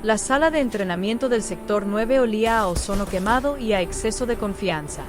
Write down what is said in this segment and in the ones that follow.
La sala de entrenamiento del sector 9 olía a ozono quemado y a exceso de confianza.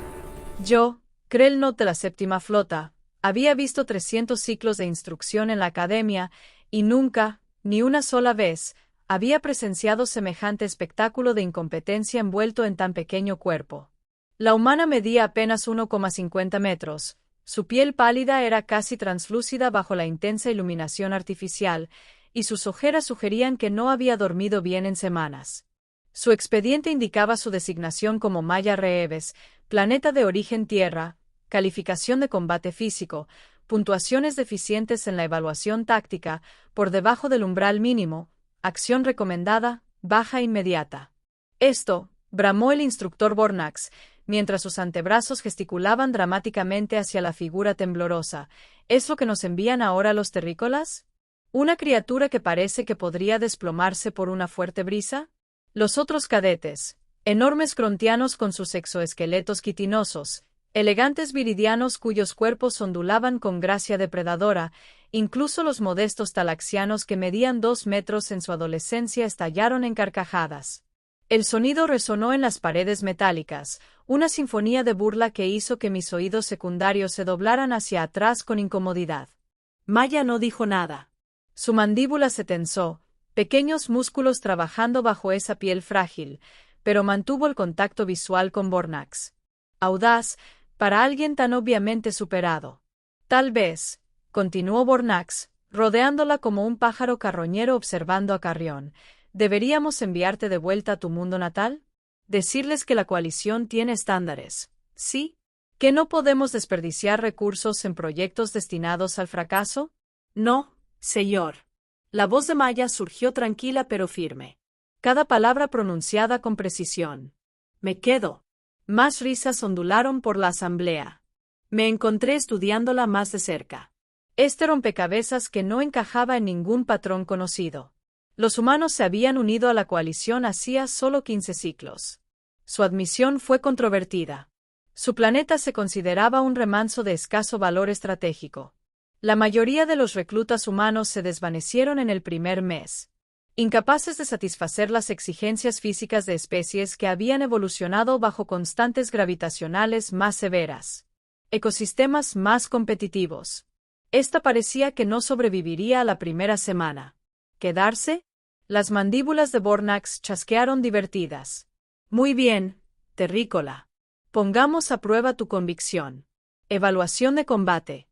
Yo, Krelnot de la séptima flota, había visto 300 ciclos de instrucción en la academia y nunca, ni una sola vez, había presenciado semejante espectáculo de incompetencia envuelto en tan pequeño cuerpo. La humana medía apenas 1,50 metros, su piel pálida era casi translúcida bajo la intensa iluminación artificial, y sus ojeras sugerían que no había dormido bien en semanas. Su expediente indicaba su designación como Maya Reeves, planeta de origen Tierra, calificación de combate físico, puntuaciones deficientes en la evaluación táctica, por debajo del umbral mínimo, acción recomendada, baja inmediata. Esto, bramó el instructor Bornax, mientras sus antebrazos gesticulaban dramáticamente hacia la figura temblorosa, ¿es lo que nos envían ahora los terrícolas? ¿Una criatura que parece que podría desplomarse por una fuerte brisa? Los otros cadetes, enormes crontianos con sus exoesqueletos quitinosos, elegantes viridianos cuyos cuerpos ondulaban con gracia depredadora, incluso los modestos talaxianos que medían 2 metros en su adolescencia estallaron en carcajadas. El sonido resonó en las paredes metálicas, una sinfonía de burla que hizo que mis oídos secundarios se doblaran hacia atrás con incomodidad. Maya no dijo nada. Su mandíbula se tensó, pequeños músculos trabajando bajo esa piel frágil, pero mantuvo el contacto visual con Bornax. Audaz, para alguien tan obviamente superado. Tal vez, continuó Bornax, rodeándola como un pájaro carroñero observando a Carrión, ¿deberíamos enviarte de vuelta a tu mundo natal? Decirles que la coalición tiene estándares, ¿sí? ¿Que no podemos desperdiciar recursos en proyectos destinados al fracaso? No, señor. La voz de Maya surgió tranquila pero firme. Cada palabra pronunciada con precisión. Me quedo. Más risas ondularon por la asamblea. Me encontré estudiándola más de cerca. Este rompecabezas que no encajaba en ningún patrón conocido. Los humanos se habían unido a la coalición hacía solo 15 ciclos. Su admisión fue controvertida. Su planeta se consideraba un remanso de escaso valor estratégico. La mayoría de los reclutas humanos se desvanecieron en el primer mes, incapaces de satisfacer las exigencias físicas de especies que habían evolucionado bajo constantes gravitacionales más severas, ecosistemas más competitivos. Esta parecía que no sobreviviría a la primera semana. ¿Quedarse? Las mandíbulas de Bornax chasquearon divertidas. Muy bien, terrícola. Pongamos a prueba tu convicción. Evaluación de combate.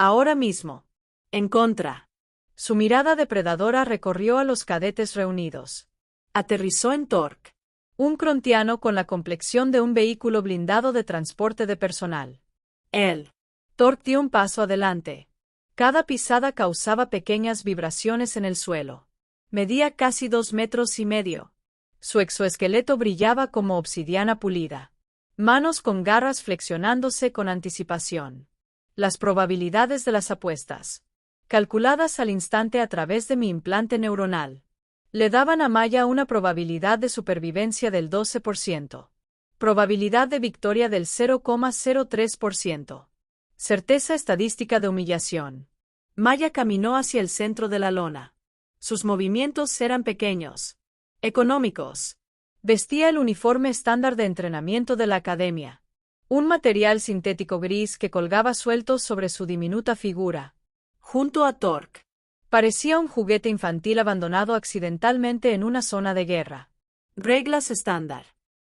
Ahora mismo. En contra. Su mirada depredadora recorrió a los cadetes reunidos. Aterrizó en Torque, un crontiano con la complexión de un vehículo blindado de transporte de personal. Él. Torque dio un paso adelante. Cada pisada causaba pequeñas vibraciones en el suelo. Medía casi 2,5 metros. Su exoesqueleto brillaba como obsidiana pulida. Manos con garras flexionándose con anticipación. Las probabilidades de las apuestas, calculadas al instante a través de mi implante neuronal, le daban a Maya una probabilidad de supervivencia del 12%, probabilidad de victoria del 0,03%. Certeza estadística de humillación. Maya caminó hacia el centro de la lona. Sus movimientos eran pequeños, económicos. Vestía el uniforme estándar de entrenamiento de la academia. Un material sintético gris que colgaba suelto sobre su diminuta figura. Junto a Torque. Parecía un juguete infantil abandonado accidentalmente en una zona de guerra. Reglas estándar.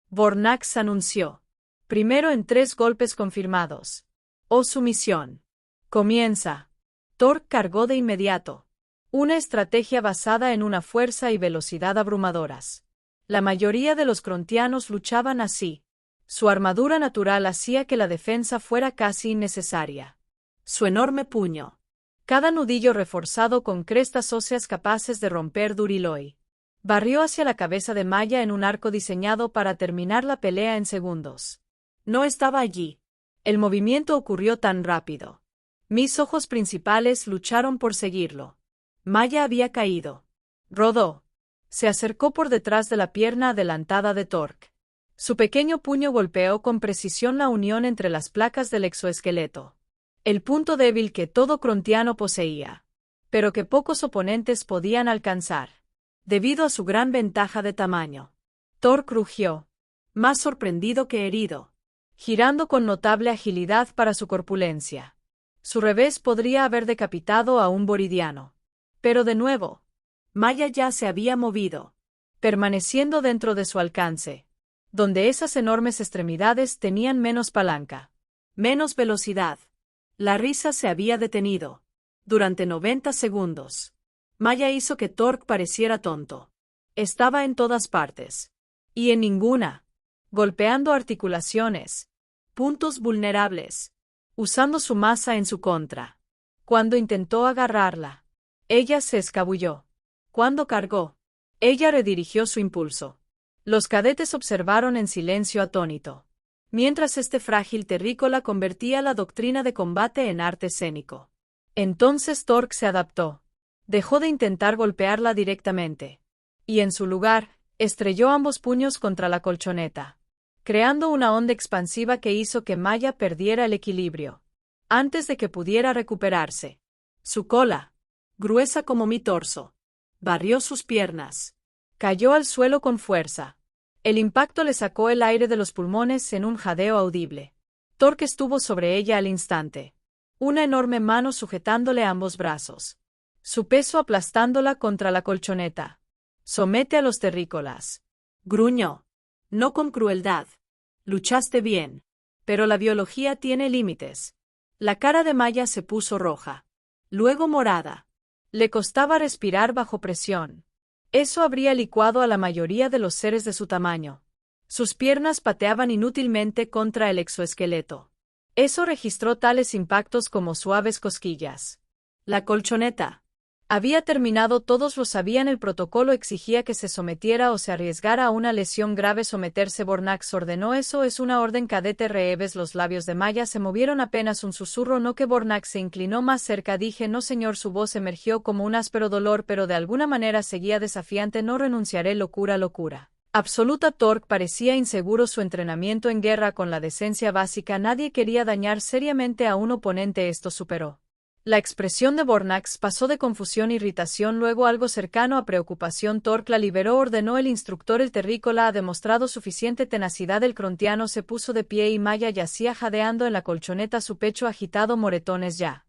Bornax anunció. Primero en 3 golpes confirmados. O sumisión. Comienza. Torque cargó de inmediato. Una estrategia basada en una fuerza y velocidad abrumadoras. La mayoría de los crontianos luchaban así. Su armadura natural hacía que la defensa fuera casi innecesaria. Su enorme puño. Cada nudillo reforzado con crestas óseas capaces de romper Duriloy. Barrió hacia la cabeza de Maya en un arco diseñado para terminar la pelea en segundos. No estaba allí. El movimiento ocurrió tan rápido. Mis ojos principales lucharon por seguirlo. Maya había caído. Rodó. Se acercó por detrás de la pierna adelantada de Torque. Su pequeño puño golpeó con precisión la unión entre las placas del exoesqueleto. El punto débil que todo crontiano poseía, pero que pocos oponentes podían alcanzar. debido a su gran ventaja de tamaño. Torque rugió, más sorprendido que herido, girando con notable agilidad para su corpulencia. Su revés podría haber decapitado a un boridiano. Pero de nuevo, Maya ya se había movido, permaneciendo dentro de su alcance, donde esas enormes extremidades tenían menos palanca, menos velocidad. La risa se había detenido. Durante 90 segundos. Maya hizo que Torque pareciera tonto. Estaba en todas partes. Y en ninguna. Golpeando articulaciones. Puntos vulnerables. Usando su masa en su contra. Cuando intentó agarrarla, ella se escabulló. Cuando cargó, ella redirigió su impulso. Los cadetes observaron en silencio atónito, mientras este frágil terrícola convertía la doctrina de combate en arte escénico. Entonces Torque se adaptó. Dejó de intentar golpearla directamente. Y en su lugar, estrelló ambos puños contra la colchoneta, creando una onda expansiva que hizo que Maya perdiera el equilibrio. Antes de que pudiera recuperarse. Su cola, gruesa como mi torso, barrió sus piernas. Cayó al suelo con fuerza. El impacto le sacó el aire de los pulmones en un jadeo audible. Torque estuvo sobre ella al instante. Una enorme mano sujetándole ambos brazos. Su peso aplastándola contra la colchoneta. Somete a los terrícolas. Gruñó. No con crueldad. Luchaste bien. Pero la biología tiene límites. La cara de Maya se puso roja. Luego morada. Le costaba respirar bajo presión. Eso habría licuado a la mayoría de los seres de su tamaño. Sus piernas pateaban inútilmente contra el exoesqueleto. Eso registró tales impactos como suaves cosquillas. La colchoneta. Había terminado, todos lo sabían, el protocolo exigía que se sometiera o se arriesgara a una lesión grave someterse. Bornax ordenó. Eso es una orden, cadete Reeves. Los labios de Maya se movieron apenas un susurro. No. Que Bornax se inclinó más cerca. Dije no señor. Su voz emergió como un áspero dolor, pero de alguna manera seguía desafiante. No renunciaré. Locura, locura absoluta. Torque parecía inseguro. Su entrenamiento en guerra con la decencia básica. Nadie quería dañar seriamente a un oponente. Esto superó. La expresión de Bornax pasó de confusión a irritación, luego algo cercano a preocupación. Torque la liberó, ordenó el instructor. El terrícola ha demostrado suficiente tenacidad. El crontiano se puso de pie y Maya yacía jadeando en la colchoneta, su pecho agitado, moretones ya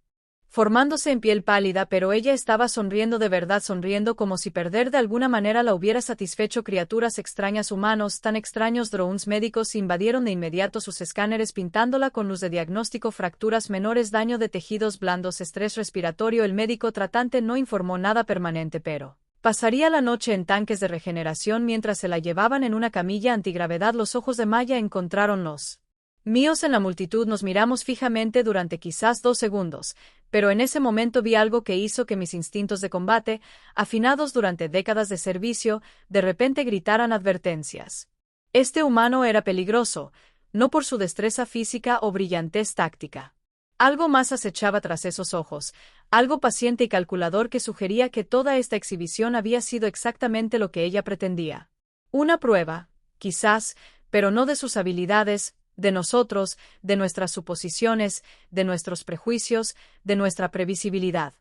formándose en piel pálida, pero ella estaba sonriendo de verdad, sonriendo como si perder de alguna manera la hubiera satisfecho. Criaturas extrañas, humanos tan extraños. Drones médicos invadieron de inmediato sus escáneres, pintándola con luz de diagnóstico, fracturas menores, daño de tejidos blandos, estrés respiratorio. El médico tratante no informó nada permanente, pero pasaría la noche en tanques de regeneración mientras se la llevaban en una camilla antigravedad. Los ojos de Maya encontraron los míos en la multitud. Nos miramos fijamente durante quizás 2 segundos, pero en ese momento vi algo que hizo que mis instintos de combate, afinados durante décadas de servicio, de repente gritaran advertencias. Este humano era peligroso, no por su destreza física o brillantez táctica. Algo más acechaba tras esos ojos, algo paciente y calculador que sugería que toda esta exhibición había sido exactamente lo que ella pretendía. Una prueba, quizás, pero no de sus habilidades, de nosotros, de nuestras suposiciones, de nuestros prejuicios, de nuestra previsibilidad.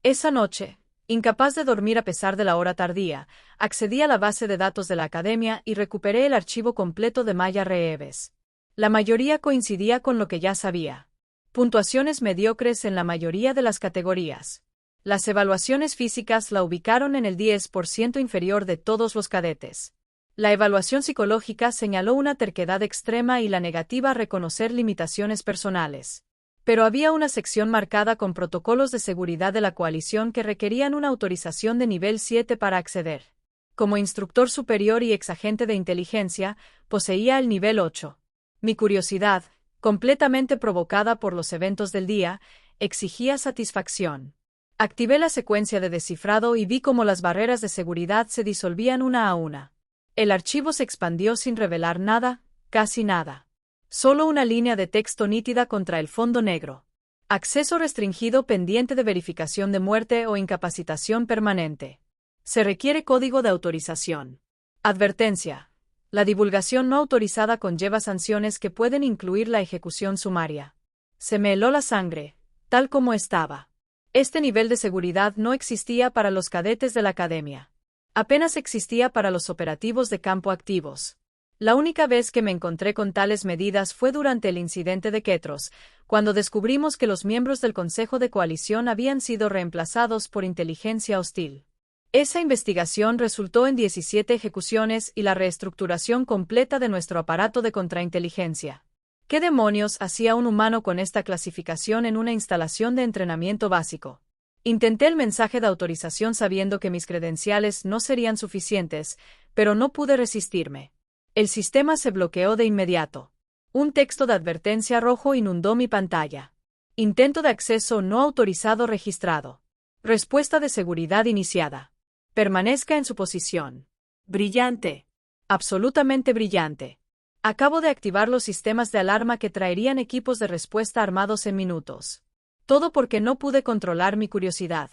Esa noche, incapaz de dormir a pesar de la hora tardía, accedí a la base de datos de la Academia y recuperé el archivo completo de Maya Reeves. La mayoría coincidía con lo que ya sabía. Puntuaciones mediocres en la mayoría de las categorías. Las evaluaciones físicas la ubicaron en el 10% inferior de todos los cadetes. La evaluación psicológica señaló una terquedad extrema y la negativa a reconocer limitaciones personales. Pero había una sección marcada con protocolos de seguridad de la coalición que requerían una autorización de nivel 7 para acceder. Como instructor superior y exagente de inteligencia, poseía el nivel 8. Mi curiosidad, completamente provocada por los eventos del día, exigía satisfacción. Activé la secuencia de descifrado y vi cómo las barreras de seguridad se disolvían una a una. El archivo se expandió sin revelar nada, casi nada. Solo una línea de texto nítida contra el fondo negro. Acceso restringido pendiente de verificación de muerte o incapacitación permanente. Se requiere código de autorización. Advertencia. La divulgación no autorizada conlleva sanciones que pueden incluir la ejecución sumaria. Se me heló la sangre, tal como estaba. Este nivel de seguridad no existía para los cadetes de la Academia. Apenas existía para los operativos de campo activos. La única vez que me encontré con tales medidas fue durante el incidente de Ketros, cuando descubrimos que los miembros del Consejo de Coalición habían sido reemplazados por inteligencia hostil. Esa investigación resultó en 17 ejecuciones y la reestructuración completa de nuestro aparato de contrainteligencia. ¿Qué demonios hacía un humano con esta clasificación en una instalación de entrenamiento básico? Intenté el mensaje de autorización sabiendo que mis credenciales no serían suficientes, pero no pude resistirme. El sistema se bloqueó de inmediato. Un texto de advertencia rojo inundó mi pantalla. Intento de acceso no autorizado registrado. Respuesta de seguridad iniciada. Permanezca en su posición. Brillante. Absolutamente brillante. Acabo de activar los sistemas de alarma que traerían equipos de respuesta armados en minutos. Todo porque no pude controlar mi curiosidad.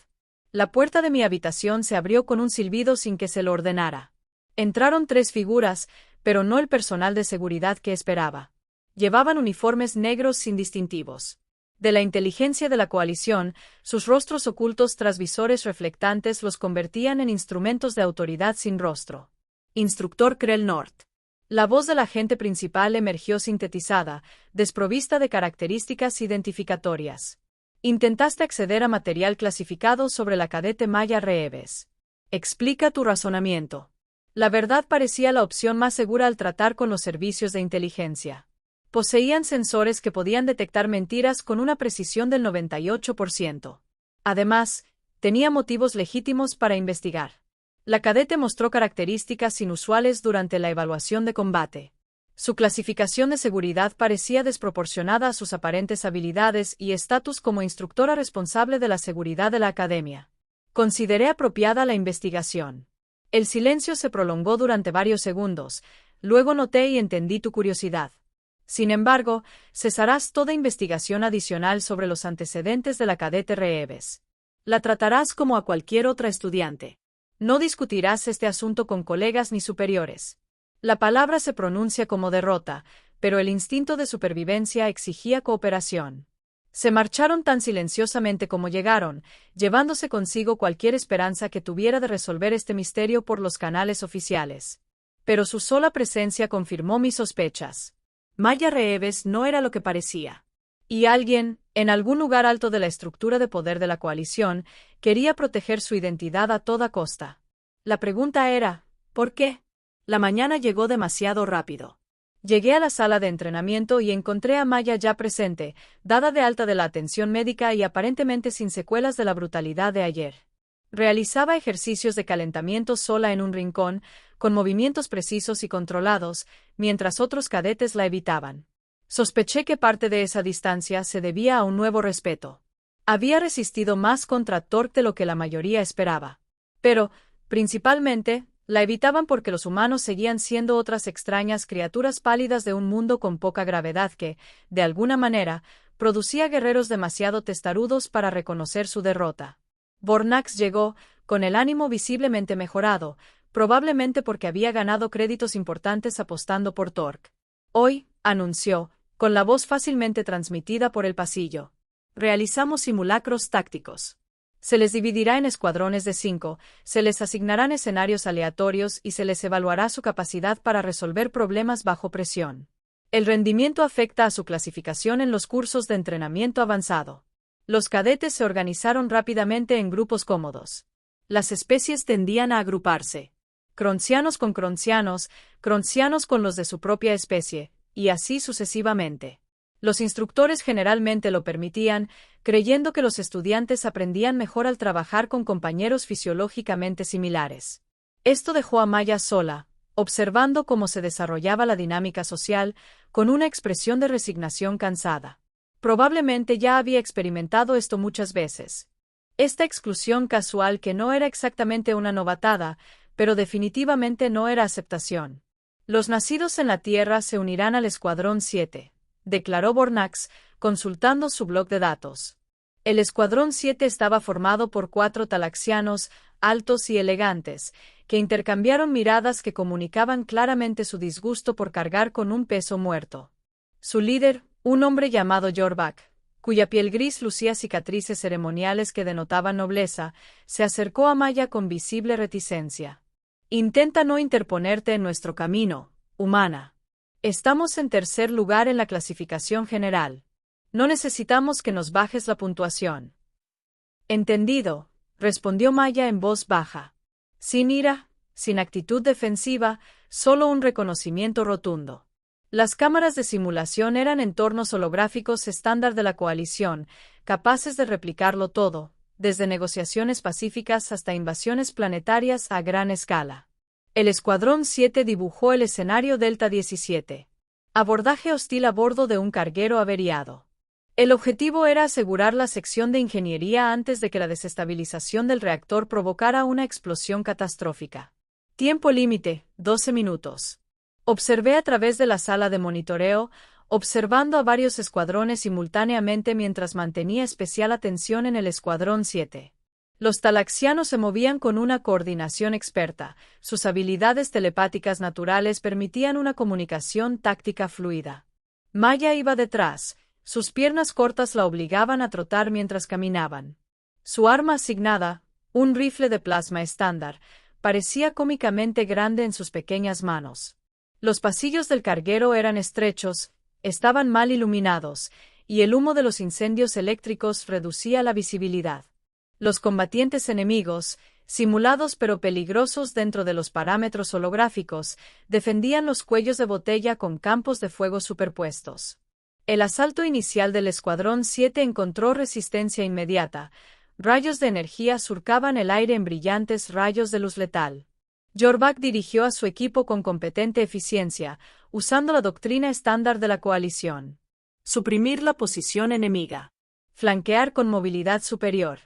La puerta de mi habitación se abrió con un silbido sin que se lo ordenara. Entraron 3 figuras, pero no el personal de seguridad que esperaba. Llevaban uniformes negros sin distintivos. De la inteligencia de la coalición, sus rostros ocultos tras visores reflectantes los convertían en instrumentos de autoridad sin rostro. Instructor Krell Nord. La voz del agente principal emergió sintetizada, desprovista de características identificatorias. Intentaste acceder a material clasificado sobre la cadete Maya Reeves. Explica tu razonamiento. La verdad parecía la opción más segura al tratar con los servicios de inteligencia. Poseían sensores que podían detectar mentiras con una precisión del 98%. Además, tenía motivos legítimos para investigar. La cadete mostró características inusuales durante la evaluación de combate. Su clasificación de seguridad parecía desproporcionada a sus aparentes habilidades y estatus como instructora responsable de la seguridad de la academia. Consideré apropiada la investigación. El silencio se prolongó durante varios segundos, luego noté y entendí tu curiosidad. Sin embargo, cesarás toda investigación adicional sobre los antecedentes de la cadete Reeves. La tratarás como a cualquier otra estudiante. No discutirás este asunto con colegas ni superiores. La palabra se pronuncia como derrota, pero el instinto de supervivencia exigía cooperación. Se marcharon tan silenciosamente como llegaron, llevándose consigo cualquier esperanza que tuviera de resolver este misterio por los canales oficiales. Pero su sola presencia confirmó mis sospechas. Maya Reeves no era lo que parecía. Y alguien, en algún lugar alto de la estructura de poder de la coalición, quería proteger su identidad a toda costa. La pregunta era, ¿por qué? La mañana llegó demasiado rápido. Llegué a la sala de entrenamiento y encontré a Maya ya presente, dada de alta de la atención médica y aparentemente sin secuelas de la brutalidad de ayer. Realizaba ejercicios de calentamiento sola en un rincón, con movimientos precisos y controlados, mientras otros cadetes la evitaban. Sospeché que parte de esa distancia se debía a un nuevo respeto. Había resistido más contra Torque de lo que la mayoría esperaba. Pero, principalmente, la evitaban porque los humanos seguían siendo otras extrañas criaturas pálidas de un mundo con poca gravedad que, de alguna manera, producía guerreros demasiado testarudos para reconocer su derrota. Bornax llegó, con el ánimo visiblemente mejorado, probablemente porque había ganado créditos importantes apostando por Torque. Hoy, anunció, con la voz fácilmente transmitida por el pasillo. Realizamos simulacros tácticos. Se les dividirá en escuadrones de 5, se les asignarán escenarios aleatorios y se les evaluará su capacidad para resolver problemas bajo presión. El rendimiento afecta a su clasificación en los cursos de entrenamiento avanzado. Los cadetes se organizaron rápidamente en grupos cómodos. Las especies tendían a agruparse. Croncianos con croncianos con los de su propia especie, y así sucesivamente. Los instructores generalmente lo permitían, creyendo que los estudiantes aprendían mejor al trabajar con compañeros fisiológicamente similares. Esto dejó a Maya sola, observando cómo se desarrollaba la dinámica social, con una expresión de resignación cansada. Probablemente ya había experimentado esto muchas veces. Esta exclusión casual que no era exactamente una novatada, pero definitivamente no era aceptación. Los nacidos en la Tierra se unirán al Escuadrón 7. Declaró Bornax, consultando su blog de datos. El Escuadrón 7 estaba formado por 4 talaxianos, altos y elegantes, que intercambiaron miradas que comunicaban claramente su disgusto por cargar con un peso muerto. Su líder, un hombre llamado Jorbak, cuya piel gris lucía cicatrices ceremoniales que denotaban nobleza, se acercó a Maya con visible reticencia. Intenta no interponerte en nuestro camino, humana. Estamos en tercer lugar en la clasificación general. No necesitamos que nos bajes la puntuación. Entendido, respondió Maya en voz baja. Sin ira, sin actitud defensiva, solo un reconocimiento rotundo. Las cámaras de simulación eran entornos holográficos estándar de la coalición, capaces de replicarlo todo, desde negociaciones pacíficas hasta invasiones planetarias a gran escala. El Escuadrón 7 dibujó el escenario Delta 17. Abordaje hostil a bordo de un carguero averiado. El objetivo era asegurar la sección de ingeniería antes de que la desestabilización del reactor provocara una explosión catastrófica. Tiempo límite, 12 minutos. Observé a través de la sala de monitoreo, observando a varios escuadrones simultáneamente mientras mantenía especial atención en el Escuadrón 7. Los talaxianos se movían con una coordinación experta, sus habilidades telepáticas naturales permitían una comunicación táctica fluida. Maya iba detrás, sus piernas cortas la obligaban a trotar mientras caminaban. Su arma asignada, un rifle de plasma estándar, parecía cómicamente grande en sus pequeñas manos. Los pasillos del carguero eran estrechos, estaban mal iluminados, y el humo de los incendios eléctricos reducía la visibilidad. Los combatientes enemigos, simulados pero peligrosos dentro de los parámetros holográficos, defendían los cuellos de botella con campos de fuego superpuestos. El asalto inicial del Escuadrón 7 encontró resistencia inmediata. Rayos de energía surcaban el aire en brillantes rayos de luz letal. Jorvac dirigió a su equipo con competente eficiencia, usando la doctrina estándar de la coalición. Suprimir la posición enemiga. Flanquear con movilidad superior.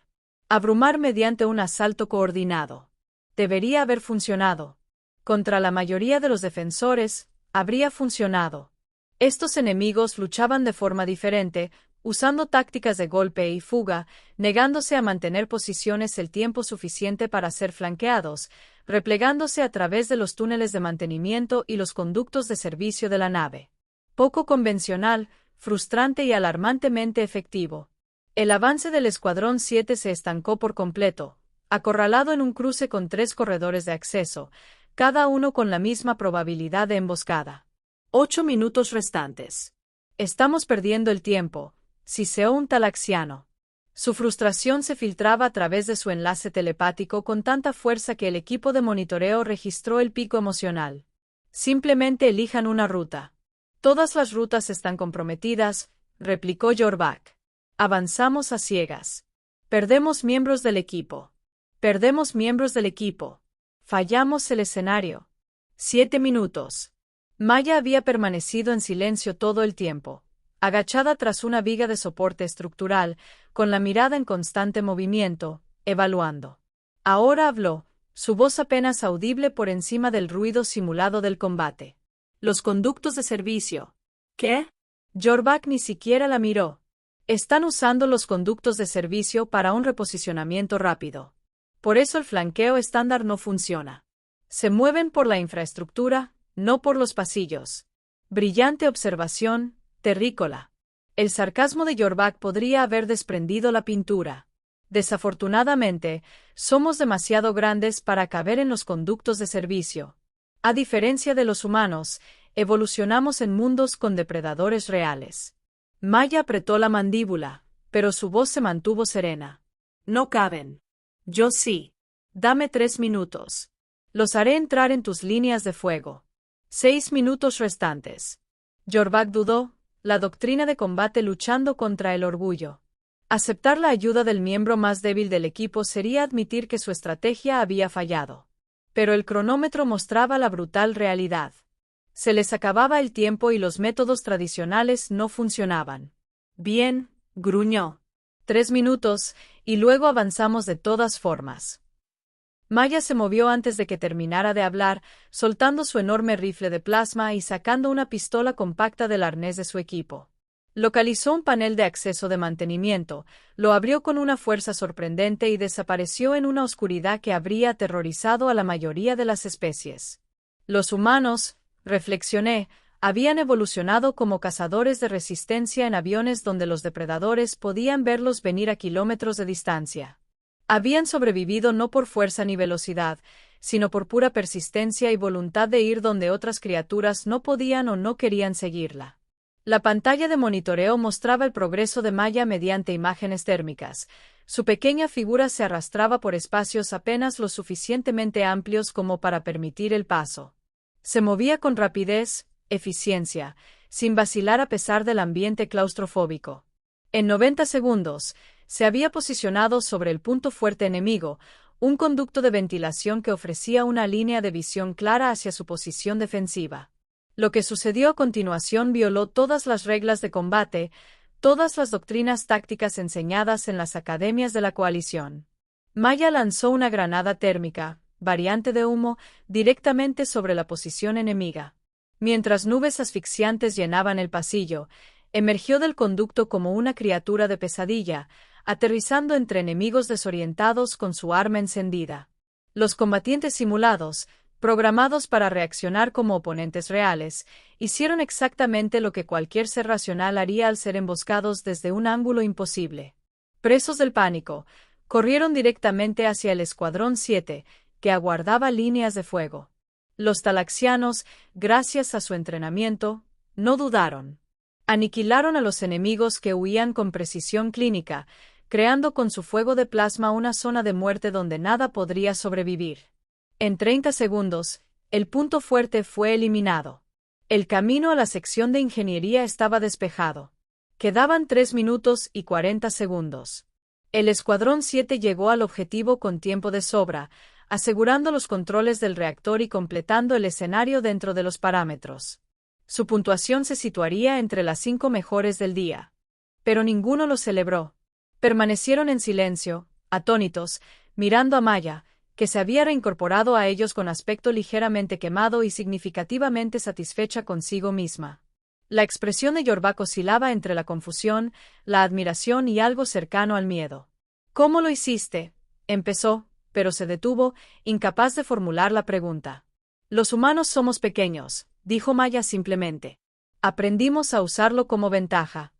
Abrumar mediante un asalto coordinado. Debería haber funcionado. Contra la mayoría de los defensores, habría funcionado. Estos enemigos luchaban de forma diferente, usando tácticas de golpe y fuga, negándose a mantener posiciones el tiempo suficiente para ser flanqueados, replegándose a través de los túneles de mantenimiento y los conductos de servicio de la nave. Poco convencional, frustrante y alarmantemente efectivo. El avance del Escuadrón 7 se estancó por completo, acorralado en un cruce con 3 corredores de acceso, cada uno con la misma probabilidad de emboscada. 8 minutos restantes. Estamos perdiendo el tiempo, siseó un talaxiano. Su frustración se filtraba a través de su enlace telepático con tanta fuerza que el equipo de monitoreo registró el pico emocional. Simplemente elijan una ruta. Todas las rutas están comprometidas, replicó Jorvac. Avanzamos a ciegas. Perdemos miembros del equipo. Perdemos miembros del equipo. Fallamos el escenario. 7 minutos. Maya había permanecido en silencio todo el tiempo, agachada tras una viga de soporte estructural, con la mirada en constante movimiento, evaluando. Ahora habló, su voz apenas audible por encima del ruido simulado del combate. Los conductos de servicio. ¿Qué? Jorvac ni siquiera la miró. Están usando los conductos de servicio para un reposicionamiento rápido. Por eso el flanqueo estándar no funciona. Se mueven por la infraestructura, no por los pasillos. Brillante observación, terrícola. El sarcasmo de Jorvac podría haber desprendido la pintura. Desafortunadamente, somos demasiado grandes para caber en los conductos de servicio. A diferencia de los humanos, evolucionamos en mundos con depredadores reales. Maya apretó la mandíbula, pero su voz se mantuvo serena. No caben. Yo sí. Dame 3 minutos. Los haré entrar en tus líneas de fuego. 6 minutos restantes. Jorvac dudó, la doctrina de combate luchando contra el orgullo. Aceptar la ayuda del miembro más débil del equipo sería admitir que su estrategia había fallado. Pero el cronómetro mostraba la brutal realidad. Se les acababa el tiempo y los métodos tradicionales no funcionaban. Bien, gruñó. 3 minutos, y luego avanzamos de todas formas. Maya se movió antes de que terminara de hablar, soltando su enorme rifle de plasma y sacando una pistola compacta del arnés de su equipo. Localizó un panel de acceso de mantenimiento, lo abrió con una fuerza sorprendente y desapareció en una oscuridad que habría aterrorizado a la mayoría de las especies. Los humanos, reflexioné, habían evolucionado como cazadores de resistencia en aviones donde los depredadores podían verlos venir a kilómetros de distancia. Habían sobrevivido no por fuerza ni velocidad, sino por pura persistencia y voluntad de ir donde otras criaturas no podían o no querían seguirla. La pantalla de monitoreo mostraba el progreso de Maya mediante imágenes térmicas. Su pequeña figura se arrastraba por espacios apenas lo suficientemente amplios como para permitir el paso. Se movía con rapidez, eficiencia, sin vacilar a pesar del ambiente claustrofóbico. En 90 segundos, se había posicionado sobre el punto fuerte enemigo, un conducto de ventilación que ofrecía una línea de visión clara hacia su posición defensiva. Lo que sucedió a continuación violó todas las reglas de combate, todas las doctrinas tácticas enseñadas en las academias de la coalición. Maya lanzó una granada térmica, variante de humo, directamente sobre la posición enemiga. Mientras nubes asfixiantes llenaban el pasillo, emergió del conducto como una criatura de pesadilla, aterrizando entre enemigos desorientados con su arma encendida. Los combatientes simulados, programados para reaccionar como oponentes reales, hicieron exactamente lo que cualquier ser racional haría al ser emboscados desde un ángulo imposible. Presos del pánico, corrieron directamente hacia el Escuadrón 7, que aguardaba líneas de fuego. Los talaxianos, gracias a su entrenamiento, no dudaron. Aniquilaron a los enemigos que huían con precisión clínica, creando con su fuego de plasma una zona de muerte donde nada podría sobrevivir. En 30 segundos, el punto fuerte fue eliminado. El camino a la sección de ingeniería estaba despejado. Quedaban 3 minutos y 40 segundos. El Escuadrón 7 llegó al objetivo con tiempo de sobra, asegurando los controles del reactor y completando el escenario dentro de los parámetros. Su puntuación se situaría entre las 5 mejores del día. Pero ninguno lo celebró. Permanecieron en silencio, atónitos, mirando a Maya, que se había reincorporado a ellos con aspecto ligeramente quemado y significativamente satisfecha consigo misma. La expresión de Yorvak oscilaba entre la confusión, la admiración y algo cercano al miedo. «¿Cómo lo hiciste?», empezó, pero se detuvo, incapaz de formular la pregunta. «Los humanos somos pequeños», dijo Maya simplemente. «Aprendimos a usarlo como ventaja».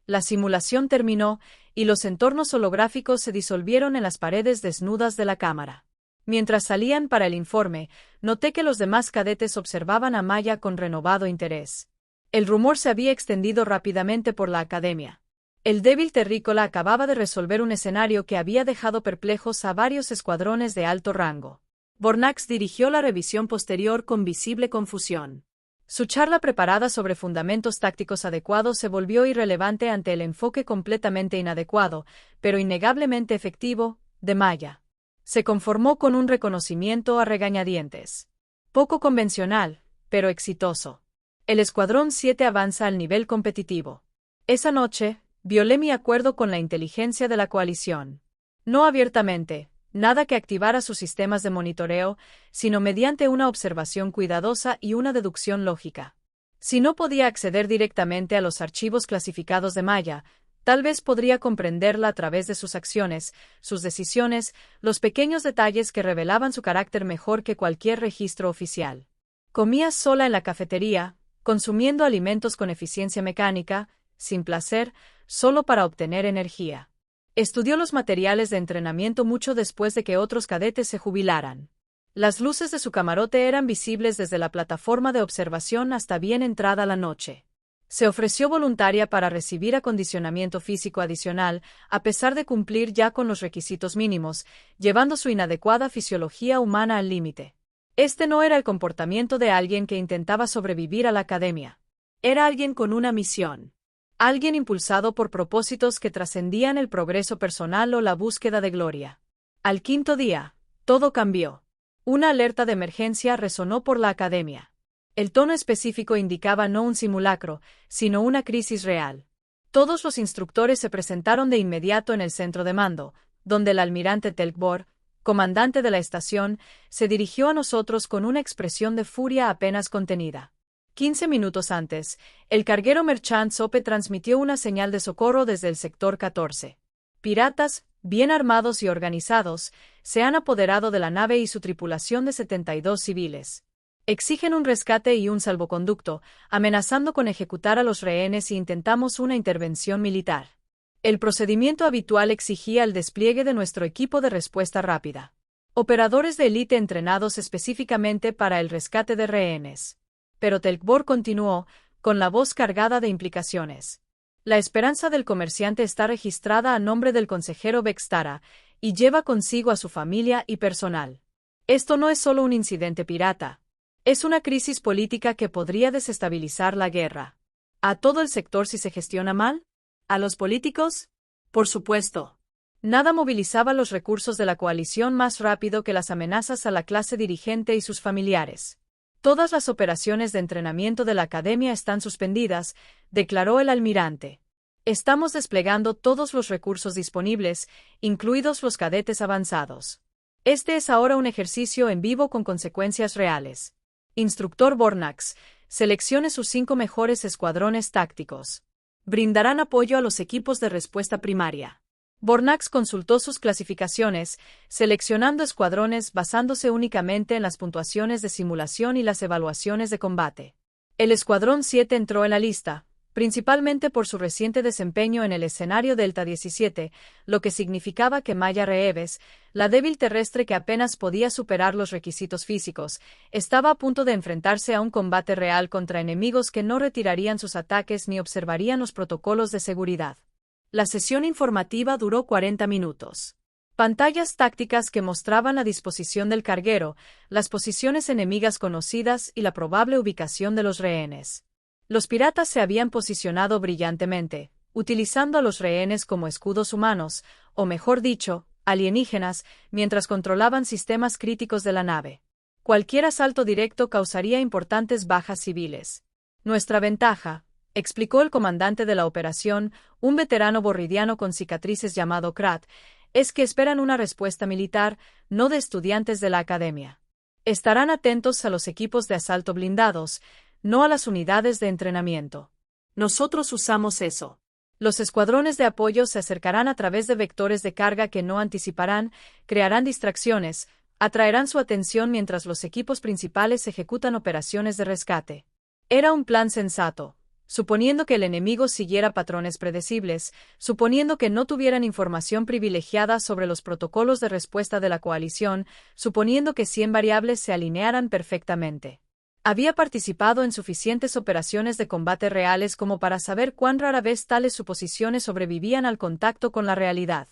La simulación terminó, y los entornos holográficos se disolvieron en las paredes desnudas de la cámara. Mientras salían para el informe, noté que los demás cadetes observaban a Maya con renovado interés. El rumor se había extendido rápidamente por la academia. El débil terrícola acababa de resolver un escenario que había dejado perplejos a varios escuadrones de alto rango. Bornax dirigió la revisión posterior con visible confusión. Su charla preparada sobre fundamentos tácticos adecuados se volvió irrelevante ante el enfoque completamente inadecuado, pero innegablemente efectivo, de Maya. Se conformó con un reconocimiento a regañadientes. Poco convencional, pero exitoso. El Escuadrón 7 avanza al nivel competitivo. Esa noche, violé mi acuerdo con la inteligencia de la coalición. No abiertamente, nada que activara sus sistemas de monitoreo, sino mediante una observación cuidadosa y una deducción lógica. Si no podía acceder directamente a los archivos clasificados de Maya, tal vez podría comprenderla a través de sus acciones, sus decisiones, los pequeños detalles que revelaban su carácter mejor que cualquier registro oficial. Comía sola en la cafetería, consumiendo alimentos con eficiencia mecánica, sin placer, solo para obtener energía. Estudió los materiales de entrenamiento mucho después de que otros cadetes se jubilaran. Las luces de su camarote eran visibles desde la plataforma de observación hasta bien entrada la noche. Se ofreció voluntaria para recibir acondicionamiento físico adicional, a pesar de cumplir ya con los requisitos mínimos, llevando su inadecuada fisiología humana al límite. Este no era el comportamiento de alguien que intentaba sobrevivir a la academia. Era alguien con una misión. Alguien impulsado por propósitos que trascendían el progreso personal o la búsqueda de gloria. Al quinto día, todo cambió. Una alerta de emergencia resonó por la academia. El tono específico indicaba no un simulacro, sino una crisis real. Todos los instructores se presentaron de inmediato en el centro de mando, donde el almirante Telkbor, comandante de la estación, se dirigió a nosotros con una expresión de furia apenas contenida. 15 minutos antes, el carguero Merchant Sope transmitió una señal de socorro desde el sector 14. Piratas, bien armados y organizados, se han apoderado de la nave y su tripulación de 72 civiles. Exigen un rescate y un salvoconducto, amenazando con ejecutar a los rehenes si intentamos una intervención militar. El procedimiento habitual exigía el despliegue de nuestro equipo de respuesta rápida. Operadores de élite entrenados específicamente para el rescate de rehenes. Pero Telkbor continuó, con la voz cargada de implicaciones. La esperanza del comerciante está registrada a nombre del consejero Bextara, y lleva consigo a su familia y personal. Esto no es solo un incidente pirata. Es una crisis política que podría desestabilizar la guerra. ¿A todo el sector si se gestiona mal? ¿A los políticos? Por supuesto. Nada movilizaba los recursos de la coalición más rápido que las amenazas a la clase dirigente y sus familiares. Todas las operaciones de entrenamiento de la academia están suspendidas, declaró el almirante. Estamos desplegando todos los recursos disponibles, incluidos los cadetes avanzados. Este es ahora un ejercicio en vivo con consecuencias reales. Instructor Bornax, seleccione sus 5 mejores escuadrones tácticos. Brindarán apoyo a los equipos de respuesta primaria. Bornax consultó sus clasificaciones, seleccionando escuadrones basándose únicamente en las puntuaciones de simulación y las evaluaciones de combate. El Escuadrón 7 entró en la lista, principalmente por su reciente desempeño en el escenario Delta 17, lo que significaba que Maya Reeves, la débil terrestre que apenas podía superar los requisitos físicos, estaba a punto de enfrentarse a un combate real contra enemigos que no retirarían sus ataques ni observarían los protocolos de seguridad. La sesión informativa duró 40 minutos. Pantallas tácticas que mostraban la disposición del carguero, las posiciones enemigas conocidas y la probable ubicación de los rehenes. Los piratas se habían posicionado brillantemente, utilizando a los rehenes como escudos humanos, o mejor dicho, alienígenas, mientras controlaban sistemas críticos de la nave. Cualquier asalto directo causaría importantes bajas civiles. Nuestra ventaja, explicó el comandante de la operación, un veterano borridiano con cicatrices llamado Krat, es que esperan una respuesta militar, no de estudiantes de la academia. Estarán atentos a los equipos de asalto blindados, no a las unidades de entrenamiento. Nosotros usamos eso. Los escuadrones de apoyo se acercarán a través de vectores de carga que no anticiparán, crearán distracciones, atraerán su atención mientras los equipos principales ejecutan operaciones de rescate. Era un plan sensato. Suponiendo que el enemigo siguiera patrones predecibles, suponiendo que no tuvieran información privilegiada sobre los protocolos de respuesta de la coalición, suponiendo que 100 variables se alinearan perfectamente. Había participado en suficientes operaciones de combate reales como para saber cuán rara vez tales suposiciones sobrevivían al contacto con la realidad.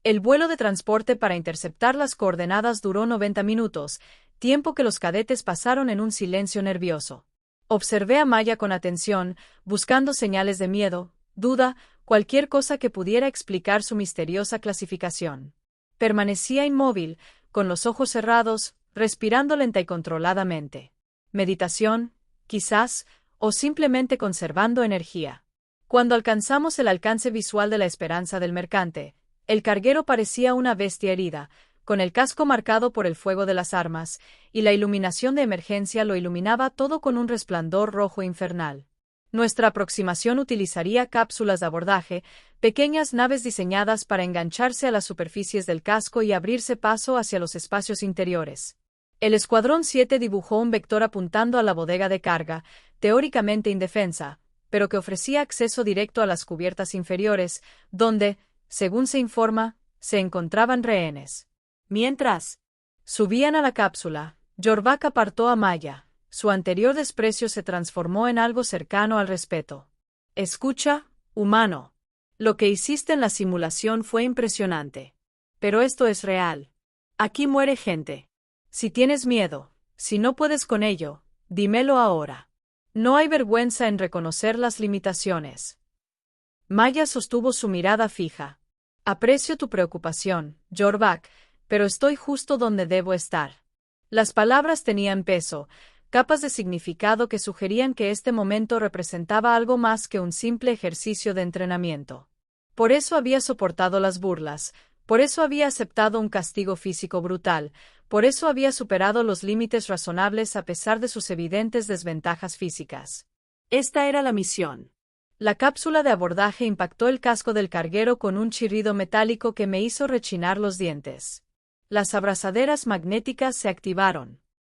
El vuelo de transporte para interceptar las coordenadas duró 90 minutos, tiempo que los cadetes pasaron en un silencio nervioso. Observé a Maya con atención, buscando señales de miedo, duda, cualquier cosa que pudiera explicar su misteriosa clasificación. Permanecía inmóvil, con los ojos cerrados, respirando lenta y controladamente. Meditación, quizás, o simplemente conservando energía. Cuando alcanzamos el alcance visual de la Esperanza del Mercante, el carguero parecía una bestia herida, con el casco marcado por el fuego de las armas, y la iluminación de emergencia lo iluminaba todo con un resplandor rojo infernal. Nuestra aproximación utilizaría cápsulas de abordaje, pequeñas naves diseñadas para engancharse a las superficies del casco y abrirse paso hacia los espacios interiores. El Escuadrón 7 dibujó un vector apuntando a la bodega de carga, teóricamente indefensa, pero que ofrecía acceso directo a las cubiertas inferiores, donde, según se informa, se encontraban rehenes. Mientras subían a la cápsula, Jorvac apartó a Maya. Su anterior desprecio se transformó en algo cercano al respeto. Escucha, humano. Lo que hiciste en la simulación fue impresionante. Pero esto es real. Aquí muere gente. Si tienes miedo, si no puedes con ello, dímelo ahora. No hay vergüenza en reconocer las limitaciones. Maya sostuvo su mirada fija. Aprecio tu preocupación, Jorvac, pero estoy justo donde debo estar. Las palabras tenían peso, capas de significado que sugerían que este momento representaba algo más que un simple ejercicio de entrenamiento. Por eso había soportado las burlas, por eso había aceptado un castigo físico brutal, por eso había superado los límites razonables a pesar de sus evidentes desventajas físicas. Esta era la misión. La cápsula de abordaje impactó el casco del carguero con un chirrido metálico que me hizo rechinar los dientes. Las abrazaderas magnéticas se activaron.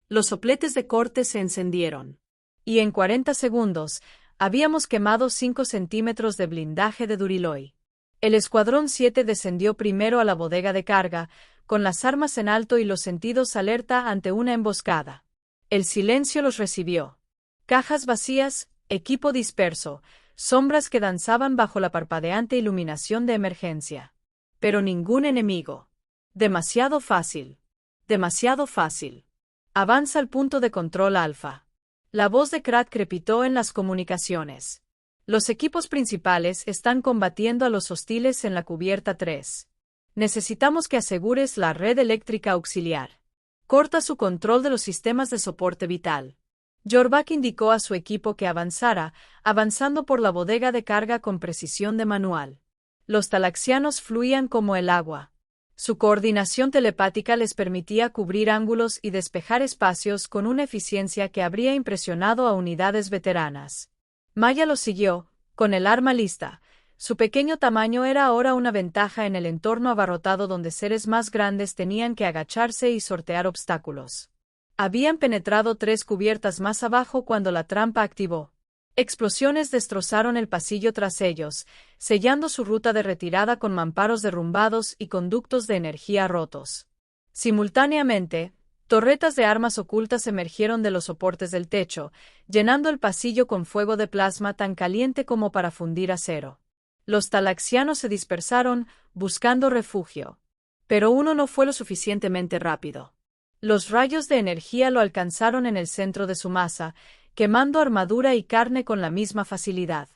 Los sopletes de corte se encendieron. Y en 40 segundos, habíamos quemado 5 centímetros de blindaje de Duriloy. El Escuadrón 7 descendió primero a la bodega de carga, con las armas en alto y los sentidos alerta ante una emboscada. El silencio los recibió. Cajas vacías, equipo disperso, sombras que danzaban bajo la parpadeante iluminación de emergencia. Pero ningún enemigo. Demasiado fácil. Demasiado fácil. Avanza al punto de control alfa. La voz de Krat crepitó en las comunicaciones. Los equipos principales están combatiendo a los hostiles en la cubierta 3. Necesitamos que asegures la red eléctrica auxiliar. Corta su control de los sistemas de soporte vital. Jorvac indicó a su equipo que avanzara, avanzando por la bodega de carga con precisión de manual. Los talaxianos fluían como el agua. Su coordinación telepática les permitía cubrir ángulos y despejar espacios con una eficiencia que habría impresionado a unidades veteranas. Maya los siguió, con el arma lista. Su pequeño tamaño era ahora una ventaja en el entorno abarrotado donde seres más grandes tenían que agacharse y sortear obstáculos. Habían penetrado 3 cubiertas más abajo cuando la trampa activó. Explosiones destrozaron el pasillo tras ellos, sellando su ruta de retirada con mamparos derrumbados y conductos de energía rotos. Simultáneamente, torretas de armas ocultas emergieron de los soportes del techo, llenando el pasillo con fuego de plasma tan caliente como para fundir acero. Los talaxianos se dispersaron, buscando refugio. Pero uno no fue lo suficientemente rápido. Los rayos de energía lo alcanzaron en el centro de su masa, quemando armadura y carne con la misma facilidad.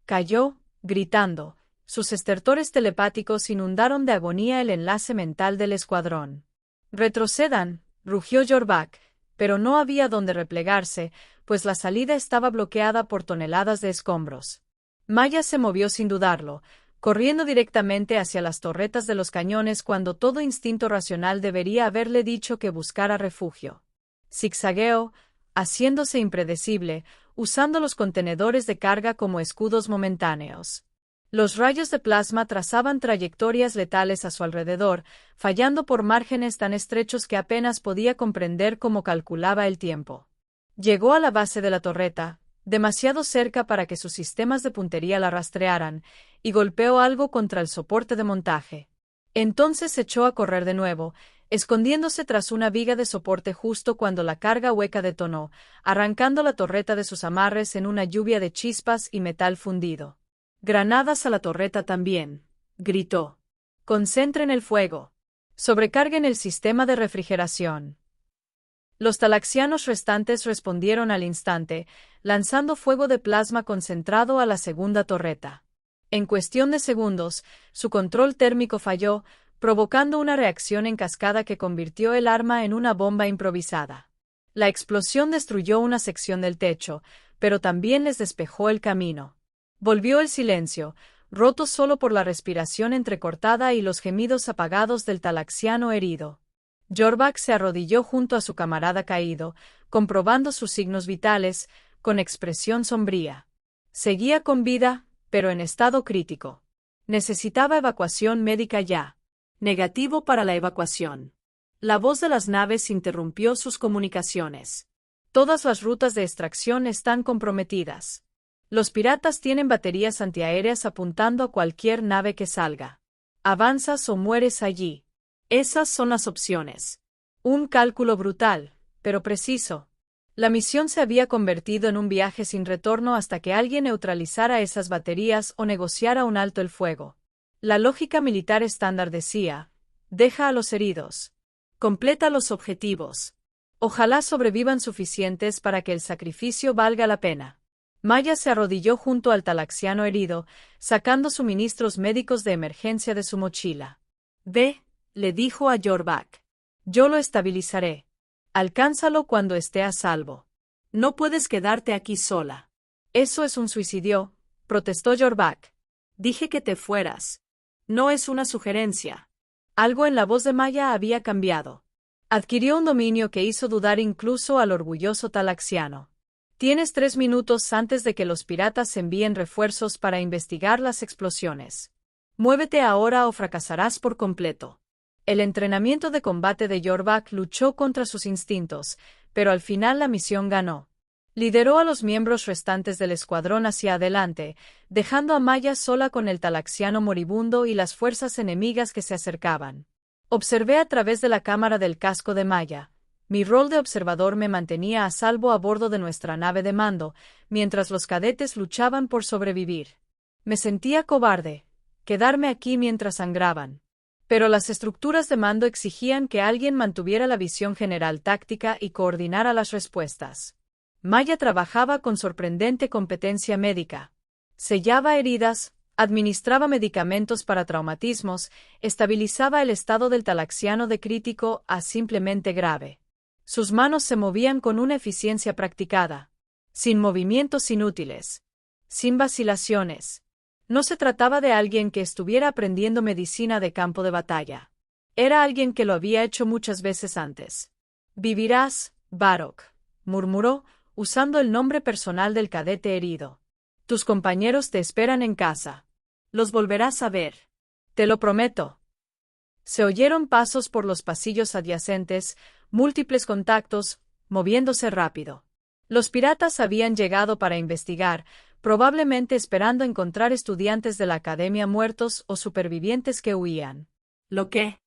Cayó, gritando. Sus estertores telepáticos inundaron de agonía el enlace mental del escuadrón. «Retrocedan», rugió Jorvac, pero no había donde replegarse, pues la salida estaba bloqueada por toneladas de escombros. Maya se movió sin dudarlo, corriendo directamente hacia las torretas de los cañones cuando todo instinto racional debería haberle dicho que buscara refugio. Zigzagueó, haciéndose impredecible, usando los contenedores de carga como escudos momentáneos. Los rayos de plasma trazaban trayectorias letales a su alrededor, fallando por márgenes tan estrechos que apenas podía comprender cómo calculaba el tiempo. Llegó a la base de la torreta, demasiado cerca para que sus sistemas de puntería la rastrearan, y golpeó algo contra el soporte de montaje. Entonces se echó a correr de nuevo, escondiéndose tras una viga de soporte justo cuando la carga hueca detonó, arrancando la torreta de sus amarres en una lluvia de chispas y metal fundido. «Granadas a la torreta también», gritó. «Concentren el fuego. Sobrecarguen el sistema de refrigeración». Los talaxianos restantes respondieron al instante, lanzando fuego de plasma concentrado a la segunda torreta. En cuestión de segundos, su control térmico falló, provocando una reacción en cascada que convirtió el arma en una bomba improvisada. La explosión destruyó una sección del techo, pero también les despejó el camino. Volvió el silencio, roto solo por la respiración entrecortada y los gemidos apagados del talaxiano herido. Jorvac se arrodilló junto a su camarada caído, comprobando sus signos vitales, con expresión sombría. Seguía con vida, pero en estado crítico. Necesitaba evacuación médica ya. Negativo para la evacuación. La voz de las naves interrumpió sus comunicaciones. Todas las rutas de extracción están comprometidas. Los piratas tienen baterías antiaéreas apuntando a cualquier nave que salga. Avanzas o mueres allí. Esas son las opciones. Un cálculo brutal, pero preciso. La misión se había convertido en un viaje sin retorno hasta que alguien neutralizara esas baterías o negociara un alto el fuego. La lógica militar estándar decía: deja a los heridos. Completa los objetivos. Ojalá sobrevivan suficientes para que el sacrificio valga la pena. Maya se arrodilló junto al talaxiano herido, sacando suministros médicos de emergencia de su mochila. «Ve», le dijo a Jorvac. «Yo lo estabilizaré. Alcánzalo cuando esté a salvo. No puedes quedarte aquí sola». «Eso es un suicidio», protestó Jorvac. «Dije que te fueras. No es una sugerencia». Algo en la voz de Maya había cambiado. Adquirió un dominio que hizo dudar incluso al orgulloso talaxiano. «Tienes 3 minutos antes de que los piratas envíen refuerzos para investigar las explosiones. Muévete ahora o fracasarás por completo». El entrenamiento de combate de Jorvac luchó contra sus instintos, pero al final la misión ganó. Lideró a los miembros restantes del escuadrón hacia adelante, dejando a Maya sola con el talaxiano moribundo y las fuerzas enemigas que se acercaban. Observé a través de la cámara del casco de Maya. Mi rol de observador me mantenía a salvo a bordo de nuestra nave de mando, mientras los cadetes luchaban por sobrevivir. Me sentía cobarde. Quedarme aquí mientras sangraban. Pero las estructuras de mando exigían que alguien mantuviera la visión general táctica y coordinara las respuestas. Maya trabajaba con sorprendente competencia médica. Sellaba heridas, administraba medicamentos para traumatismos, estabilizaba el estado del talaxiano de crítico a simplemente grave. Sus manos se movían con una eficiencia practicada, sin movimientos inútiles, sin vacilaciones. No se trataba de alguien que estuviera aprendiendo medicina de campo de batalla. Era alguien que lo había hecho muchas veces antes. «Vivirás, Varrock», murmuró, usando el nombre personal del cadete herido. «Tus compañeros te esperan en casa. Los volverás a ver. Te lo prometo». Se oyeron pasos por los pasillos adyacentes, múltiples contactos, moviéndose rápido. Los piratas habían llegado para investigar, probablemente esperando encontrar estudiantes de la academia muertos o supervivientes que huían. Lo que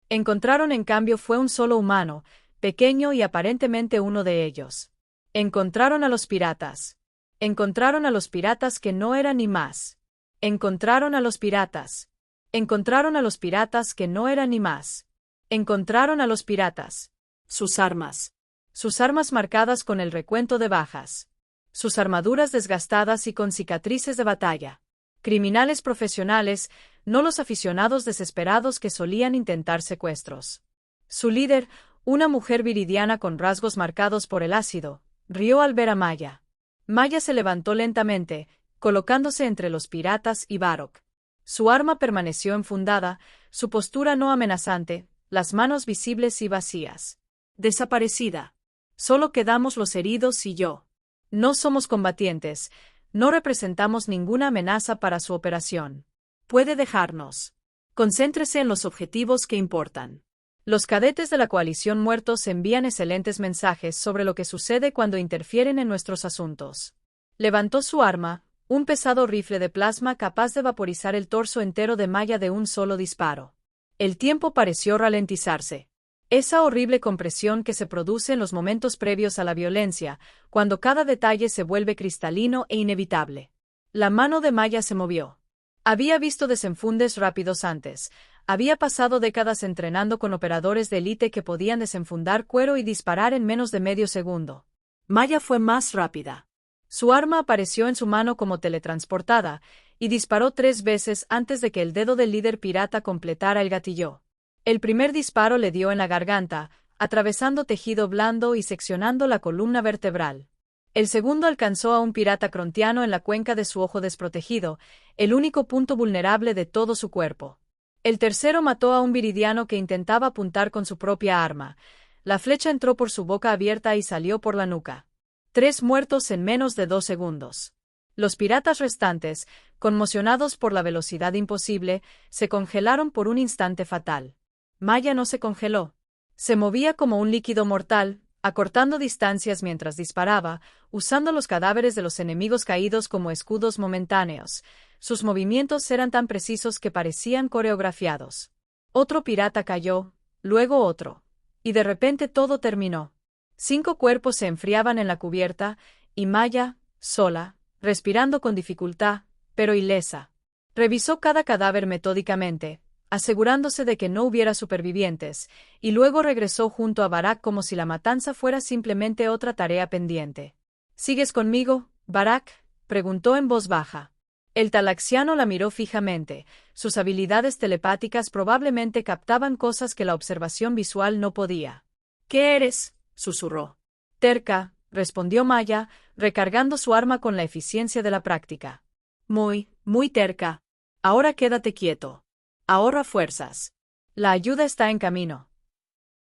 encontraron en cambio fue un solo humano, pequeño y aparentemente uno de ellos. Encontraron a los piratas. Encontraron a los piratas que no eran ni más. Encontraron a los piratas. Encontraron a los piratas que no eran ni más. Encontraron a los piratas. Sus armas. Sus armas marcadas con el recuento de bajas. Sus armaduras desgastadas y con cicatrices de batalla. Criminales profesionales, no los aficionados desesperados que solían intentar secuestros. Su líder, una mujer viridiana con rasgos marcados por el ácido, rió al ver a Maya. Maya se levantó lentamente, colocándose entre los piratas y Varrock. Su arma permaneció enfundada, su postura no amenazante, las manos visibles y vacías. Desaparecida. Solo quedamos los heridos y yo. No somos combatientes, no representamos ninguna amenaza para su operación. Puede dejarnos. Concéntrese en los objetivos que importan. Los cadetes de la coalición muertos envían excelentes mensajes sobre lo que sucede cuando interfieren en nuestros asuntos. Levantó su arma, un pesado rifle de plasma capaz de vaporizar el torso entero de Maya de un solo disparo. El tiempo pareció ralentizarse. Esa horrible compresión que se produce en los momentos previos a la violencia, cuando cada detalle se vuelve cristalino e inevitable. La mano de Maya se movió. Había visto desenfundes rápidos antes. Había pasado décadas entrenando con operadores de élite que podían desenfundar cuero y disparar en menos de medio segundo. Maya fue más rápida. Su arma apareció en su mano como teletransportada, y disparó 3 veces antes de que el dedo del líder pirata completara el gatillo. El primer disparo le dio en la garganta, atravesando tejido blando y seccionando la columna vertebral. El segundo alcanzó a un pirata crontiano en la cuenca de su ojo desprotegido, el único punto vulnerable de todo su cuerpo. El tercero mató a un viridiano que intentaba apuntar con su propia arma. La flecha entró por su boca abierta y salió por la nuca. 3 muertos en menos de 2 segundos. Los piratas restantes, conmocionados por la velocidad imposible, se congelaron por un instante fatal. Maya no se congeló. Se movía como un líquido mortal, acortando distancias mientras disparaba, usando los cadáveres de los enemigos caídos como escudos momentáneos. Sus movimientos eran tan precisos que parecían coreografiados. Otro pirata cayó, luego otro. Y de repente todo terminó. 5 cuerpos se enfriaban en la cubierta, y Maya, sola, respirando con dificultad, pero ilesa. Revisó cada cadáver metódicamente, asegurándose de que no hubiera supervivientes, y luego regresó junto a Varrock como si la matanza fuera simplemente otra tarea pendiente. ¿Sigues conmigo, Varrock?, preguntó en voz baja. El talaxiano la miró fijamente. Sus habilidades telepáticas probablemente captaban cosas que la observación visual no podía. «¿Qué eres?», susurró. «Terca», respondió Maya, recargando su arma con la eficiencia de la práctica. «Muy, muy terca. Ahora quédate quieto. Ahorra fuerzas. La ayuda está en camino».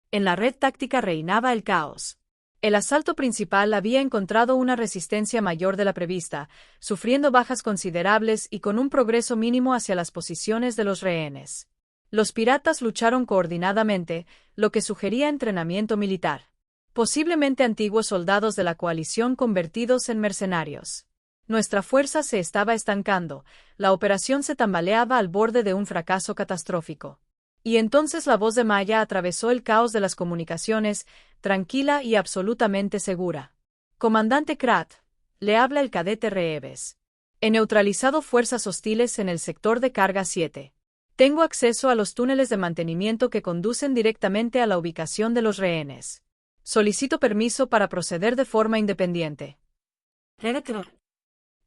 En la red táctica reinaba el caos. El asalto principal había encontrado una resistencia mayor de la prevista, sufriendo bajas considerables y con un progreso mínimo hacia las posiciones de los rehenes. Los piratas lucharon coordinadamente, lo que sugería entrenamiento militar. Posiblemente antiguos soldados de la coalición convertidos en mercenarios. Nuestra fuerza se estaba estancando, la operación se tambaleaba al borde de un fracaso catastrófico. Y entonces la voz de Maya atravesó el caos de las comunicaciones, tranquila y absolutamente segura. Comandante Krat, le habla el cadete Reeves. He neutralizado fuerzas hostiles en el sector de carga 7. Tengo acceso a los túneles de mantenimiento que conducen directamente a la ubicación de los rehenes. Solicito permiso para proceder de forma independiente.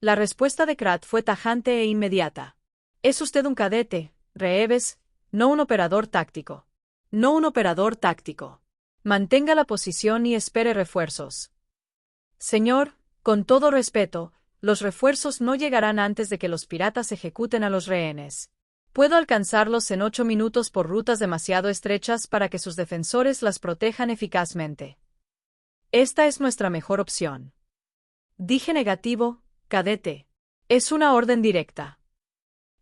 La respuesta de Krat fue tajante e inmediata. Es usted un cadete, Reeves, no un operador táctico. No un operador táctico. Mantenga la posición y espere refuerzos. Señor, con todo respeto, los refuerzos no llegarán antes de que los piratas ejecuten a los rehenes. Puedo alcanzarlos en 8 minutos por rutas demasiado estrechas para que sus defensores las protejan eficazmente. Esta es nuestra mejor opción. Dije negativo, cadete. Es una orden directa.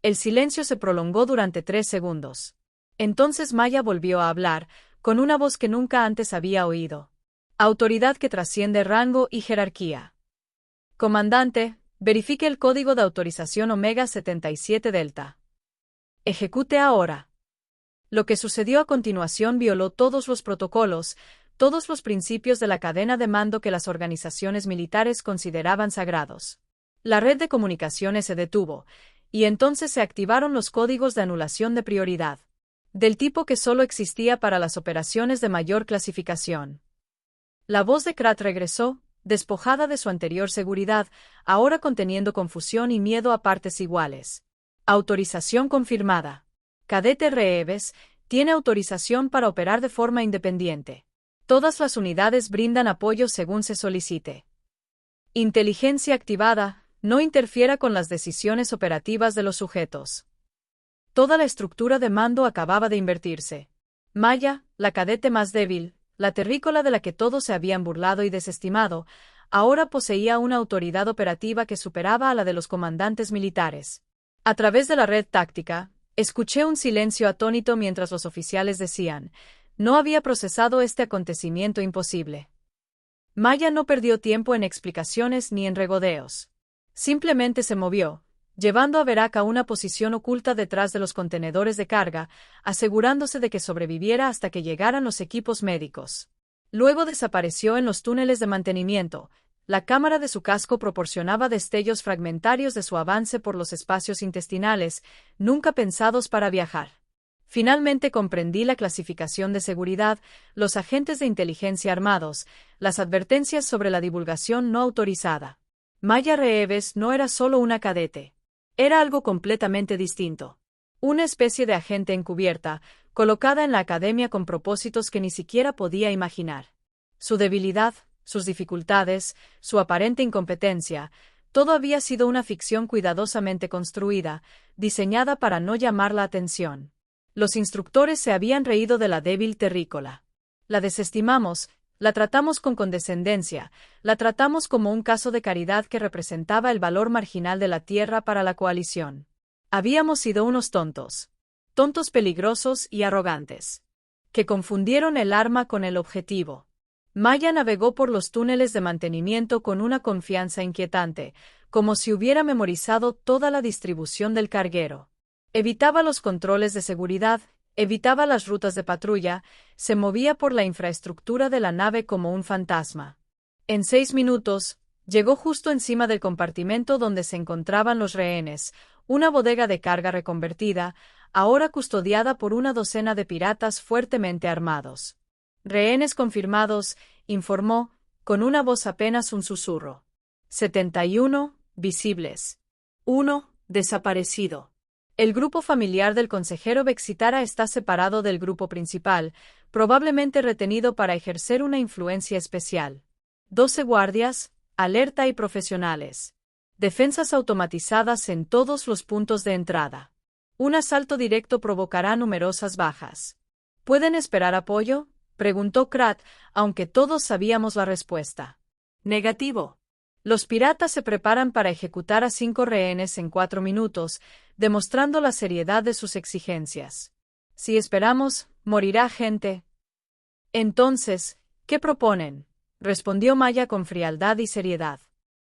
El silencio se prolongó durante 3 segundos. Entonces Maya volvió a hablar, con una voz que nunca antes había oído. Autoridad que trasciende rango y jerarquía. Comandante, verifique el código de autorización Omega 77 Delta. Ejecute ahora. Lo que sucedió a continuación violó todos los protocolos, todos los principios de la cadena de mando que las organizaciones militares consideraban sagrados. La red de comunicaciones se detuvo, y entonces se activaron los códigos de anulación de prioridad, del tipo que solo existía para las operaciones de mayor clasificación. La voz de Krat regresó, despojada de su anterior seguridad, ahora conteniendo confusión y miedo a partes iguales. Autorización confirmada. Cadete Reeves tiene autorización para operar de forma independiente. Todas las unidades brindan apoyo según se solicite. Inteligencia activada, no interfiera con las decisiones operativas de los sujetos. Toda la estructura de mando acababa de invertirse. Maya, la cadete más débil, la terrícola de la que todos se habían burlado y desestimado, ahora poseía una autoridad operativa que superaba a la de los comandantes militares. A través de la red táctica, escuché un silencio atónito mientras los oficiales decían, no había procesado este acontecimiento imposible. Maya no perdió tiempo en explicaciones ni en regodeos. Simplemente se movió, llevando a Verac a una posición oculta detrás de los contenedores de carga, asegurándose de que sobreviviera hasta que llegaran los equipos médicos. Luego desapareció en los túneles de mantenimiento. La cámara de su casco proporcionaba destellos fragmentarios de su avance por los espacios intestinales, nunca pensados para viajar. Finalmente comprendí la clasificación de seguridad, los agentes de inteligencia armados, las advertencias sobre la divulgación no autorizada. Maya Reeves no era solo una cadete. Era algo completamente distinto. Una especie de agente encubierta, colocada en la academia con propósitos que ni siquiera podía imaginar. Su debilidad, sus dificultades, su aparente incompetencia, todo había sido una ficción cuidadosamente construida, diseñada para no llamar la atención. Los instructores se habían reído de la débil terrícola. La desestimamos, la tratamos con condescendencia, la tratamos como un caso de caridad que representaba el valor marginal de la tierra para la coalición. Habíamos sido unos tontos. Tontos peligrosos y arrogantes. Que confundieron el arma con el objetivo. Maya navegó por los túneles de mantenimiento con una confianza inquietante, como si hubiera memorizado toda la distribución del carguero. Evitaba los controles de seguridad, evitaba las rutas de patrulla, se movía por la infraestructura de la nave como un fantasma. En 6 minutos, llegó justo encima del compartimento donde se encontraban los rehenes, una bodega de carga reconvertida, ahora custodiada por una docena de piratas fuertemente armados. Rehenes confirmados, informó, con una voz apenas un susurro. 71, visibles. 1, desaparecido. El grupo familiar del consejero Bexitara está separado del grupo principal, probablemente retenido para ejercer una influencia especial. 12 guardias, alerta y profesionales. Defensas automatizadas en todos los puntos de entrada. Un asalto directo provocará numerosas bajas. ¿Pueden esperar apoyo?, preguntó Krat, aunque todos sabíamos la respuesta. Negativo. Los piratas se preparan para ejecutar a 5 rehenes en 4 minutos, demostrando la seriedad de sus exigencias. Si esperamos, morirá gente. Entonces, ¿qué proponen?, respondió Maya con frialdad y seriedad.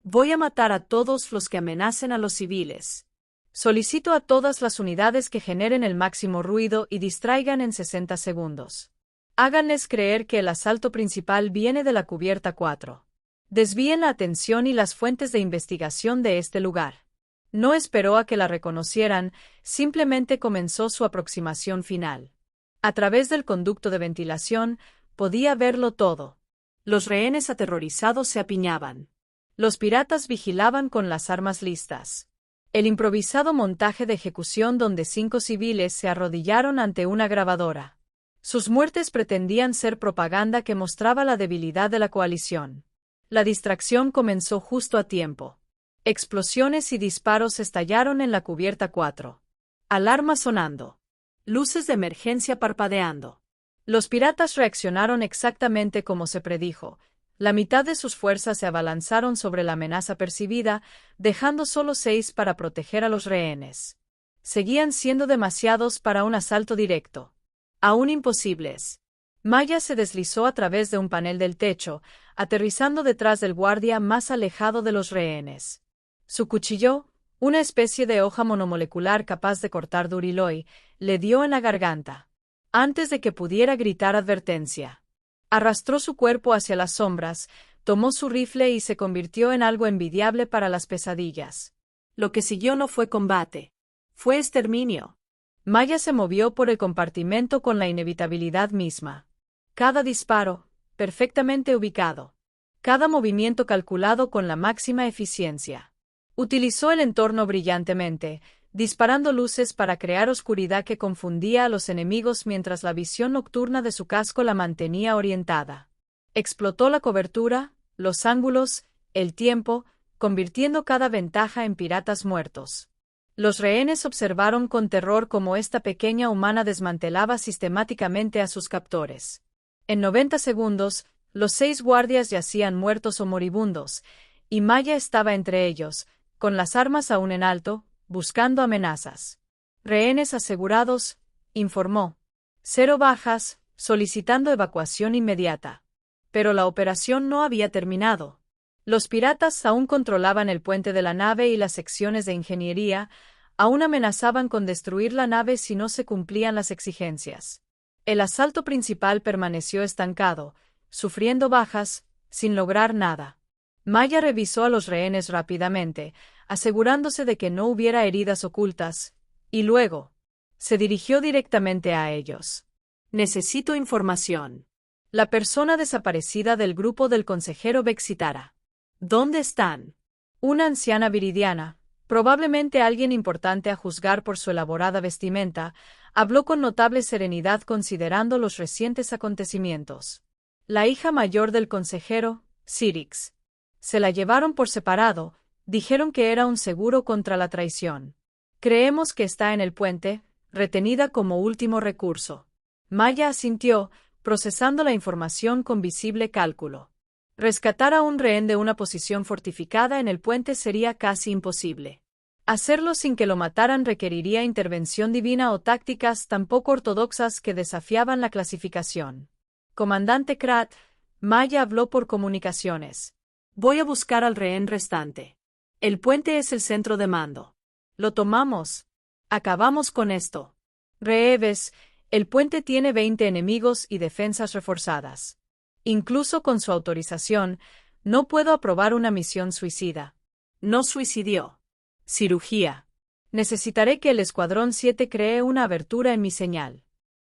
Voy a matar a todos los que amenacen a los civiles. Solicito a todas las unidades que generen el máximo ruido y distraigan en 60 segundos. Háganles creer que el asalto principal viene de la cubierta 4. Desvíen la atención y las fuentes de investigación de este lugar. No esperó a que la reconocieran, simplemente comenzó su aproximación final. A través del conducto de ventilación, podía verlo todo. Los rehenes aterrorizados se apiñaban. Los piratas vigilaban con las armas listas. El improvisado montaje de ejecución donde 5 civiles se arrodillaron ante una grabadora. Sus muertes pretendían ser propaganda que mostraba la debilidad de la coalición. La distracción comenzó justo a tiempo. Explosiones y disparos estallaron en la cubierta 4. Alarma sonando. Luces de emergencia parpadeando. Los piratas reaccionaron exactamente como se predijo. La mitad de sus fuerzas se abalanzaron sobre la amenaza percibida, dejando solo 6 para proteger a los rehenes. Seguían siendo demasiados para un asalto directo. Aún imposibles. Maya se deslizó a través de un panel del techo, aterrizando detrás del guardia más alejado de los rehenes. Su cuchillo, una especie de hoja monomolecular capaz de cortar Duriloy, le dio en la garganta. Antes de que pudiera gritar advertencia. Arrastró su cuerpo hacia las sombras, tomó su rifle y se convirtió en algo envidiable para las pesadillas. Lo que siguió no fue combate. Fue exterminio. Maya se movió por el compartimento con la inevitabilidad misma. Cada disparo, perfectamente ubicado. Cada movimiento calculado con la máxima eficiencia. Utilizó el entorno brillantemente, disparando luces para crear oscuridad que confundía a los enemigos mientras la visión nocturna de su casco la mantenía orientada. Explotó la cobertura, los ángulos, el tiempo, convirtiendo cada ventaja en piratas muertos. Los rehenes observaron con terror cómo esta pequeña humana desmantelaba sistemáticamente a sus captores. En 90 segundos, los 6 guardias yacían muertos o moribundos, y Maya estaba entre ellos, con las armas aún en alto, buscando amenazas. Rehenes asegurados, informó. 0 bajas, solicitando evacuación inmediata. Pero la operación no había terminado. Los piratas aún controlaban el puente de la nave y las secciones de ingeniería, aún amenazaban con destruir la nave si no se cumplían las exigencias. El asalto principal permaneció estancado, sufriendo bajas, sin lograr nada. Maya revisó a los rehenes rápidamente, asegurándose de que no hubiera heridas ocultas, y luego se dirigió directamente a ellos. Necesito información. La persona desaparecida del grupo del consejero Bexitara. ¿Dónde están? Una anciana viridiana, probablemente alguien importante a juzgar por su elaborada vestimenta, habló con notable serenidad considerando los recientes acontecimientos. La hija mayor del consejero, Cyrix. Se la llevaron por separado, dijeron que era un seguro contra la traición. Creemos que está en el puente, retenida como último recurso. Maya asintió, procesando la información con visible cálculo. Rescatar a un rehén de una posición fortificada en el puente sería casi imposible. Hacerlo sin que lo mataran requeriría intervención divina o tácticas tan poco ortodoxas que desafiaban la clasificación. Comandante Krat, Maya habló por comunicaciones. Voy a buscar al rehén restante. El puente es el centro de mando. Lo tomamos. Acabamos con esto. Reeves, el puente tiene 20 enemigos y defensas reforzadas. Incluso con su autorización, no puedo aprobar una misión suicida. No suicidió. Cirugía. Necesitaré que el Escuadrón 7 cree una abertura en mi señal.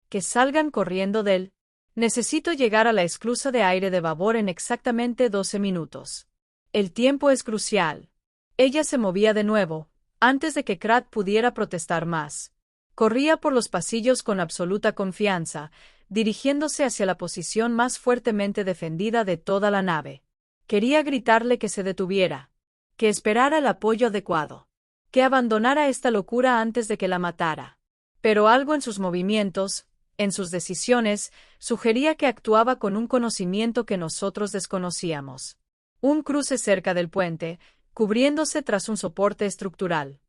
Que salgan corriendo del. Necesito llegar a la esclusa de aire de babor en exactamente 12 minutos. El tiempo es crucial. Ella se movía de nuevo, antes de que Krat pudiera protestar más. Corría por los pasillos con absoluta confianza, dirigiéndose hacia la posición más fuertemente defendida de toda la nave. Quería gritarle que se detuviera, que esperara el apoyo adecuado, que abandonara esta locura antes de que la matara. Pero algo en sus movimientos, en sus decisiones, sugería que actuaba con un conocimiento que nosotros desconocíamos. Un cruce cerca del puente, cubriéndose tras un soporte estructural.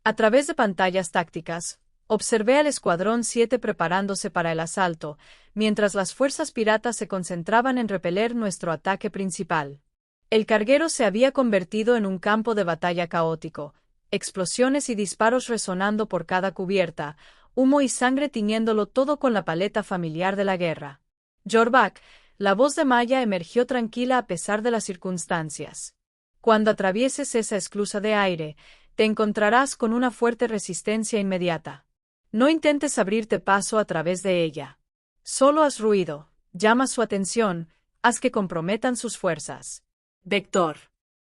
A través de pantallas tácticas, observé al Escuadrón 7 preparándose para el asalto, mientras las fuerzas piratas se concentraban en repeler nuestro ataque principal. El carguero se había convertido en un campo de batalla caótico, explosiones y disparos resonando por cada cubierta, humo y sangre tiñéndolo todo con la paleta familiar de la guerra. Jorvac, la voz de Maya emergió tranquila a pesar de las circunstancias. Cuando atravieses esa esclusa de aire, te encontrarás con una fuerte resistencia inmediata. No intentes abrirte paso a través de ella. Solo haz ruido, llama su atención, haz que comprometan sus fuerzas. Vector.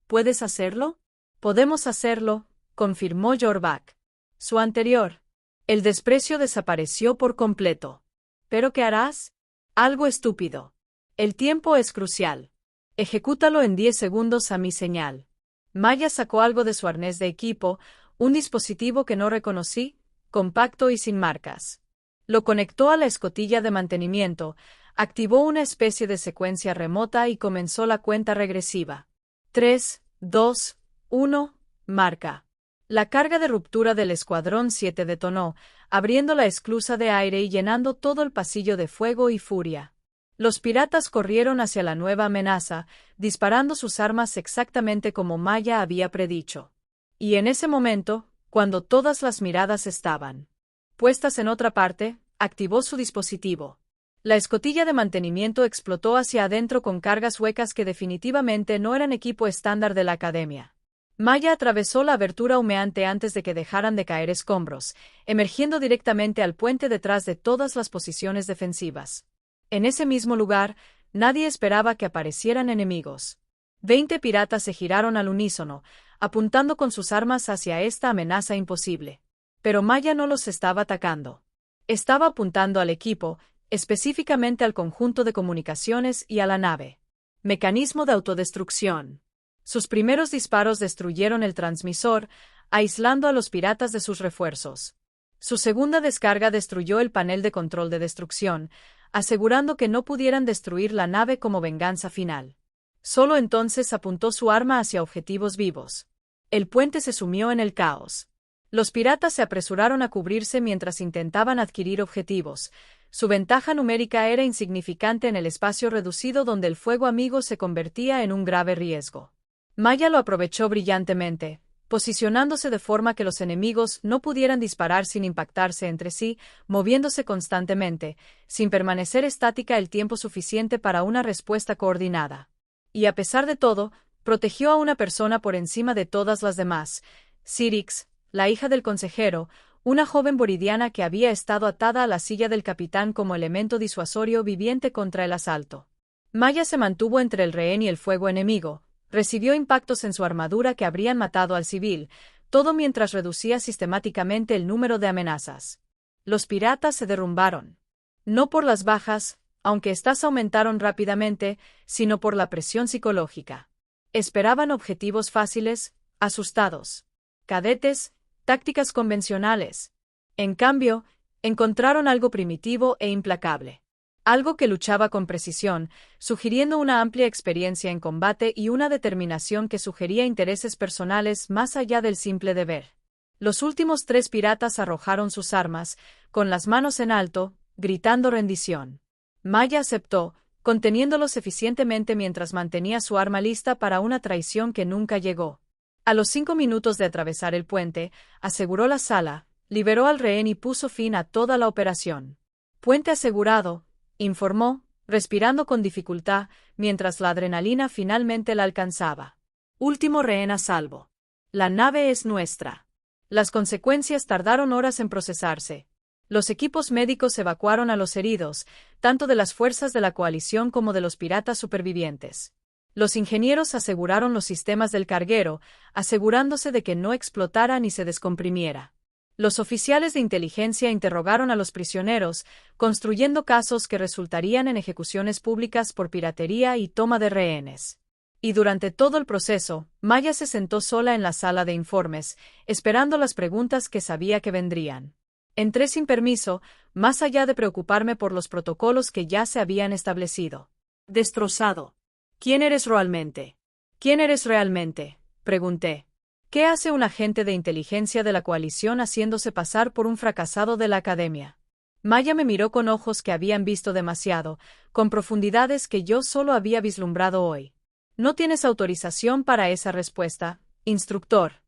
¿Puedes hacerlo? Podemos hacerlo, confirmó Jorvac. Su anterior. El desprecio desapareció por completo. ¿Pero qué harás? Algo estúpido. El tiempo es crucial. Ejecútalo en 10 segundos a mi señal. Maya sacó algo de su arnés de equipo, un dispositivo que no reconocí, compacto y sin marcas. Lo conectó a la escotilla de mantenimiento, activó una especie de secuencia remota y comenzó la cuenta regresiva. 3, 2, 1, marca. La carga de ruptura del Escuadrón 7 detonó, abriendo la esclusa de aire y llenando todo el pasillo de fuego y furia. Los piratas corrieron hacia la nueva amenaza, disparando sus armas exactamente como Maya había predicho. Y en ese momento, cuando todas las miradas estaban puestas en otra parte, activó su dispositivo. La escotilla de mantenimiento explotó hacia adentro con cargas huecas que definitivamente no eran equipo estándar de la academia. Maya atravesó la abertura humeante antes de que dejaran de caer escombros, emergiendo directamente al puente detrás de todas las posiciones defensivas. En ese mismo lugar, nadie esperaba que aparecieran enemigos. 20 piratas se giraron al unísono, apuntando con sus armas hacia esta amenaza imposible. Pero Maya no los estaba atacando. Estaba apuntando al equipo, específicamente al conjunto de comunicaciones y a la nave. Mecanismo de autodestrucción. Sus primeros disparos destruyeron el transmisor, aislando a los piratas de sus refuerzos. Su segunda descarga destruyó el panel de control de destrucción, asegurando que no pudieran destruir la nave como venganza final. Solo entonces apuntó su arma hacia objetivos vivos. El puente se sumió en el caos. Los piratas se apresuraron a cubrirse mientras intentaban adquirir objetivos. Su ventaja numérica era insignificante en el espacio reducido donde el fuego amigo se convertía en un grave riesgo. Maya lo aprovechó brillantemente, posicionándose de forma que los enemigos no pudieran disparar sin impactarse entre sí, moviéndose constantemente, sin permanecer estática el tiempo suficiente para una respuesta coordinada. Y a pesar de todo, protegió a una persona por encima de todas las demás, Cyrix, la hija del consejero, una joven boridiana que había estado atada a la silla del capitán como elemento disuasorio viviente contra el asalto. Maya se mantuvo entre el rehén y el fuego enemigo, recibió impactos en su armadura que habrían matado al civil, todo mientras reducía sistemáticamente el número de amenazas. Los piratas se derrumbaron. No por las bajas, aunque éstas aumentaron rápidamente, sino por la presión psicológica. Esperaban objetivos fáciles, asustados. Cadetes, tácticas convencionales. En cambio, encontraron algo primitivo e implacable. Algo que luchaba con precisión, sugiriendo una amplia experiencia en combate y una determinación que sugería intereses personales más allá del simple deber. Los últimos 3 piratas arrojaron sus armas, con las manos en alto, gritando rendición. Maya aceptó, conteniéndolos eficientemente mientras mantenía su arma lista para una traición que nunca llegó. A los 5 minutos de atravesar el puente, aseguró la sala, liberó al rehén y puso fin a toda la operación. Puente asegurado, informó, respirando con dificultad, mientras la adrenalina finalmente la alcanzaba. Último rehén a salvo. La nave es nuestra. Las consecuencias tardaron horas en procesarse. Los equipos médicos evacuaron a los heridos, tanto de las fuerzas de la coalición como de los piratas supervivientes. Los ingenieros aseguraron los sistemas del carguero, asegurándose de que no explotara ni se descomprimiera. Los oficiales de inteligencia interrogaron a los prisioneros, construyendo casos que resultarían en ejecuciones públicas por piratería y toma de rehenes. Y durante todo el proceso, Maya se sentó sola en la sala de informes, esperando las preguntas que sabía que vendrían. Entré sin permiso, más allá de preocuparme por los protocolos que ya se habían establecido. Destrozado. ¿Quién eres realmente? ¿Quién eres realmente?, pregunté. ¿Qué hace un agente de inteligencia de la coalición haciéndose pasar por un fracasado de la academia? Maya me miró con ojos que habían visto demasiado, con profundidades que yo solo había vislumbrado hoy. No tienes autorización para esa respuesta, instructor.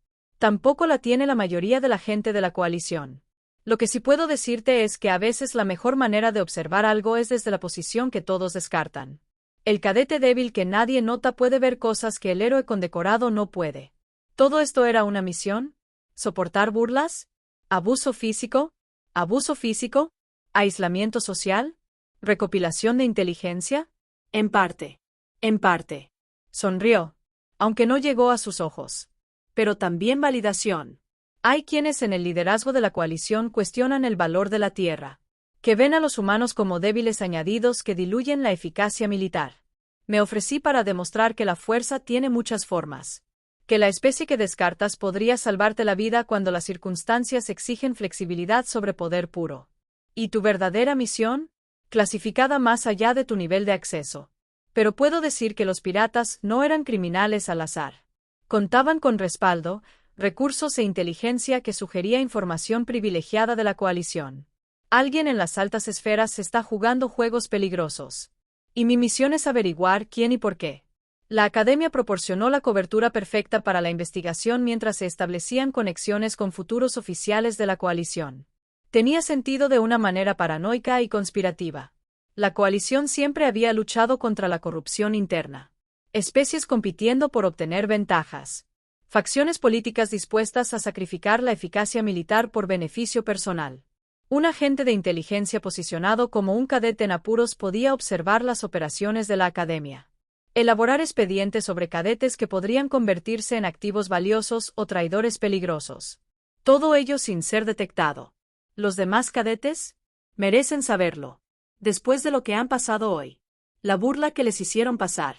Tampoco la tiene la mayoría de la gente de la coalición. Lo que sí puedo decirte es que a veces la mejor manera de observar algo es desde la posición que todos descartan. El cadete débil que nadie nota puede ver cosas que el héroe condecorado no puede. ¿Todo esto era una misión? ¿Soportar burlas? ¿Abuso físico? ¿Abuso físico? ¿Aislamiento social? ¿Recopilación de inteligencia? En parte. En parte. Sonrió, aunque no llegó a sus ojos. Pero también validación. Hay quienes en el liderazgo de la coalición cuestionan el valor de la Tierra, que ven a los humanos como débiles añadidos que diluyen la eficacia militar. Me ofrecí para demostrar que la fuerza tiene muchas formas, que la especie que descartas podría salvarte la vida cuando las circunstancias exigen flexibilidad sobre poder puro. ¿Y tu verdadera misión? Clasificada más allá de tu nivel de acceso. Pero puedo decir que los piratas no eran criminales al azar. Contaban con respaldo, recursos e inteligencia que sugería información privilegiada de la coalición. Alguien en las altas esferas está jugando juegos peligrosos. Y mi misión es averiguar quién y por qué. La Academia proporcionó la cobertura perfecta para la investigación mientras se establecían conexiones con futuros oficiales de la coalición. Tenía sentido de una manera paranoica y conspirativa. La coalición siempre había luchado contra la corrupción interna. Especies compitiendo por obtener ventajas. Facciones políticas dispuestas a sacrificar la eficacia militar por beneficio personal. Un agente de inteligencia posicionado como un cadete en apuros podía observar las operaciones de la Academia. Elaborar expedientes sobre cadetes que podrían convertirse en activos valiosos o traidores peligrosos. Todo ello sin ser detectado. ¿Los demás cadetes? Merecen saberlo. Después de lo que han pasado hoy. La burla que les hicieron pasar.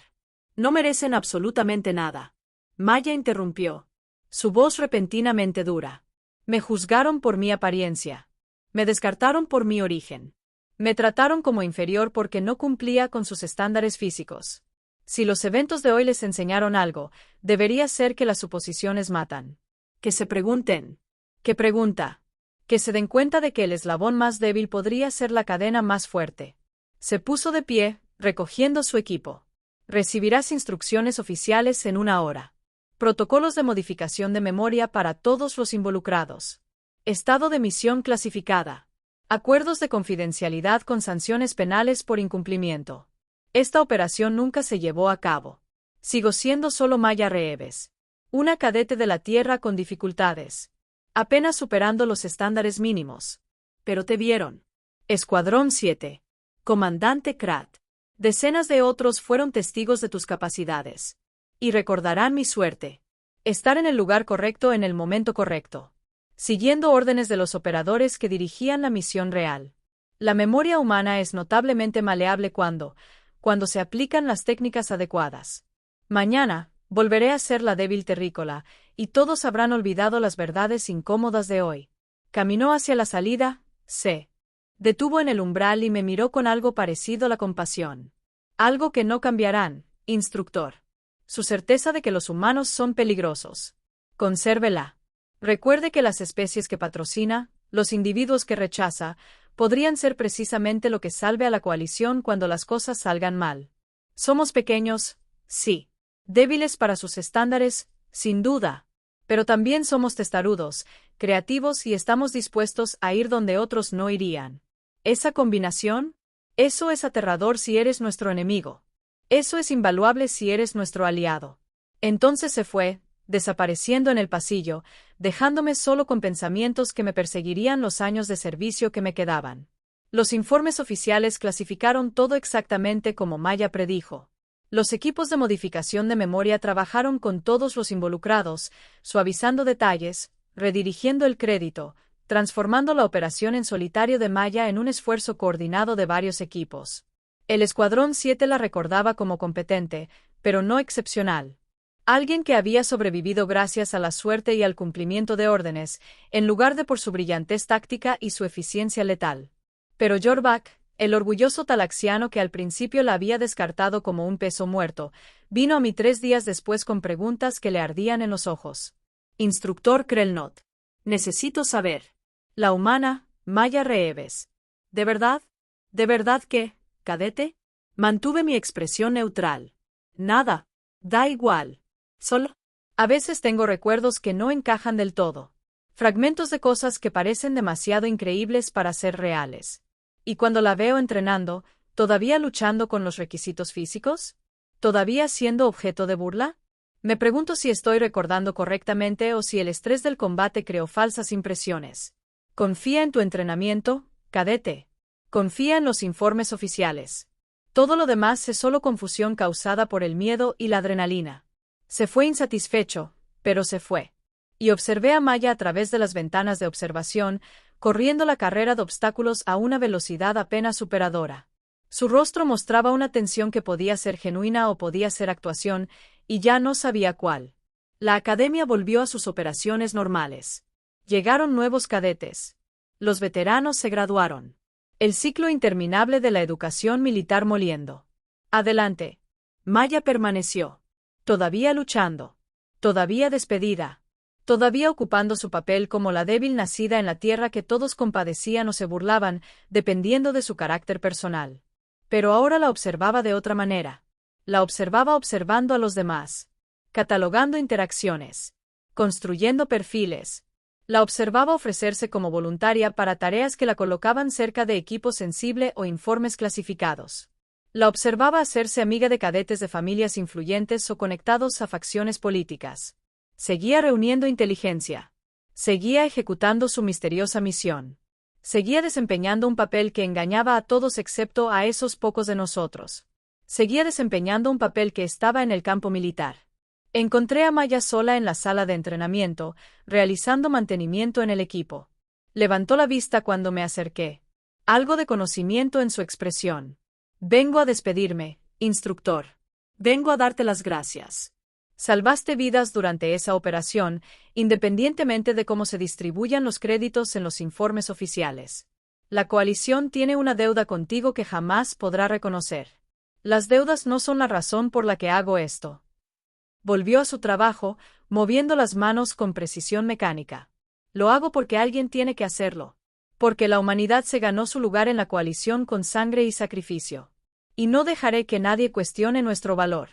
No merecen absolutamente nada. Maya interrumpió. Su voz repentinamente dura. Me juzgaron por mi apariencia. Me descartaron por mi origen. Me trataron como inferior porque no cumplía con sus estándares físicos. Si los eventos de hoy les enseñaron algo, debería ser que las suposiciones matan. Que se pregunten. ¿Qué pregunta? Que se den cuenta de que el eslabón más débil podría ser la cadena más fuerte. Se puso de pie, recogiendo su equipo. Recibirás instrucciones oficiales en 1 hora. Protocolos de modificación de memoria para todos los involucrados. Estado de misión clasificada. Acuerdos de confidencialidad con sanciones penales por incumplimiento. Esta operación nunca se llevó a cabo. Sigo siendo solo Maya Reeves. Una cadete de la Tierra con dificultades. Apenas superando los estándares mínimos. Pero te vieron. Escuadrón 7. Comandante Krat. Decenas de otros fueron testigos de tus capacidades. Y recordarán mi suerte. Estar en el lugar correcto en el momento correcto. Siguiendo órdenes de los operadores que dirigían la misión real. La memoria humana es notablemente maleable cuando se aplican las técnicas adecuadas. Mañana, volveré a ser la débil terrícola, y todos habrán olvidado las verdades incómodas de hoy. Caminó hacia la salida, se detuvo en el umbral y me miró con algo parecido a la compasión. Algo que no cambiarán, instructor. Su certeza de que los humanos son peligrosos. Consérvela. Recuerde que las especies que patrocina, los individuos que rechaza, podrían ser precisamente lo que salve a la coalición cuando las cosas salgan mal. Somos pequeños, sí. Débiles para sus estándares, sin duda. Pero también somos testarudos, creativos y estamos dispuestos a ir donde otros no irían. ¿Esa combinación? Eso es aterrador si eres nuestro enemigo. Eso es invaluable si eres nuestro aliado. Entonces se fue, desapareciendo en el pasillo, dejándome solo con pensamientos que me perseguirían los años de servicio que me quedaban. Los informes oficiales clasificaron todo exactamente como Maya predijo. Los equipos de modificación de memoria trabajaron con todos los involucrados, suavizando detalles, redirigiendo el crédito, transformando la operación en solitario de Maya en un esfuerzo coordinado de varios equipos. El Escuadrón 7 la recordaba como competente, pero no excepcional. Alguien que había sobrevivido gracias a la suerte y al cumplimiento de órdenes, en lugar de por su brillantez táctica y su eficiencia letal. Pero Jorvac, el orgulloso talaxiano que al principio la había descartado como un peso muerto, vino a mí 3 días después con preguntas que le ardían en los ojos. Instructor Krelnot. Necesito saber. La humana, Maya Reeves. ¿De verdad? ¿De verdad que, cadete? Mantuve mi expresión neutral. Nada. Da igual. Solo. A veces tengo recuerdos que no encajan del todo. Fragmentos de cosas que parecen demasiado increíbles para ser reales. Y cuando la veo entrenando, ¿todavía luchando con los requisitos físicos? ¿Todavía siendo objeto de burla? Me pregunto si estoy recordando correctamente o si el estrés del combate creó falsas impresiones. Confía en tu entrenamiento, cadete. Confía en los informes oficiales. Todo lo demás es solo confusión causada por el miedo y la adrenalina. Se fue insatisfecho, pero se fue. Y observé a Maya a través de las ventanas de observación, corriendo la carrera de obstáculos a una velocidad apenas superadora. Su rostro mostraba una tensión que podía ser genuina o podía ser actuación, y ya no sabía cuál. La academia volvió a sus operaciones normales. Llegaron nuevos cadetes. Los veteranos se graduaron. El ciclo interminable de la educación militar moliendo. Adelante. Maya permaneció. Todavía luchando. Todavía despedida. Todavía ocupando su papel como la débil nacida en la tierra que todos compadecían o se burlaban, dependiendo de su carácter personal. Pero ahora la observaba de otra manera. La observaba observando a los demás. Catalogando interacciones. Construyendo perfiles. La observaba ofrecerse como voluntaria para tareas que la colocaban cerca de equipo sensible o informes clasificados. La observaba hacerse amiga de cadetes de familias influyentes o conectados a facciones políticas. Seguía reuniendo inteligencia. Seguía ejecutando su misteriosa misión. Seguía desempeñando un papel que engañaba a todos excepto a esos pocos de nosotros. Seguía desempeñando un papel que estaba en el campo militar. Encontré a Maya sola en la sala de entrenamiento, realizando mantenimiento en el equipo. Levantó la vista cuando me acerqué. Algo de conocimiento en su expresión. Vengo a despedirme, instructor. Vengo a darte las gracias. Salvaste vidas durante esa operación, independientemente de cómo se distribuyan los créditos en los informes oficiales. La coalición tiene una deuda contigo que jamás podrá reconocer. Las deudas no son la razón por la que hago esto. Volvió a su trabajo, moviendo las manos con precisión mecánica. Lo hago porque alguien tiene que hacerlo. Porque la humanidad se ganó su lugar en la coalición con sangre y sacrificio. Y no dejaré que nadie cuestione nuestro valor.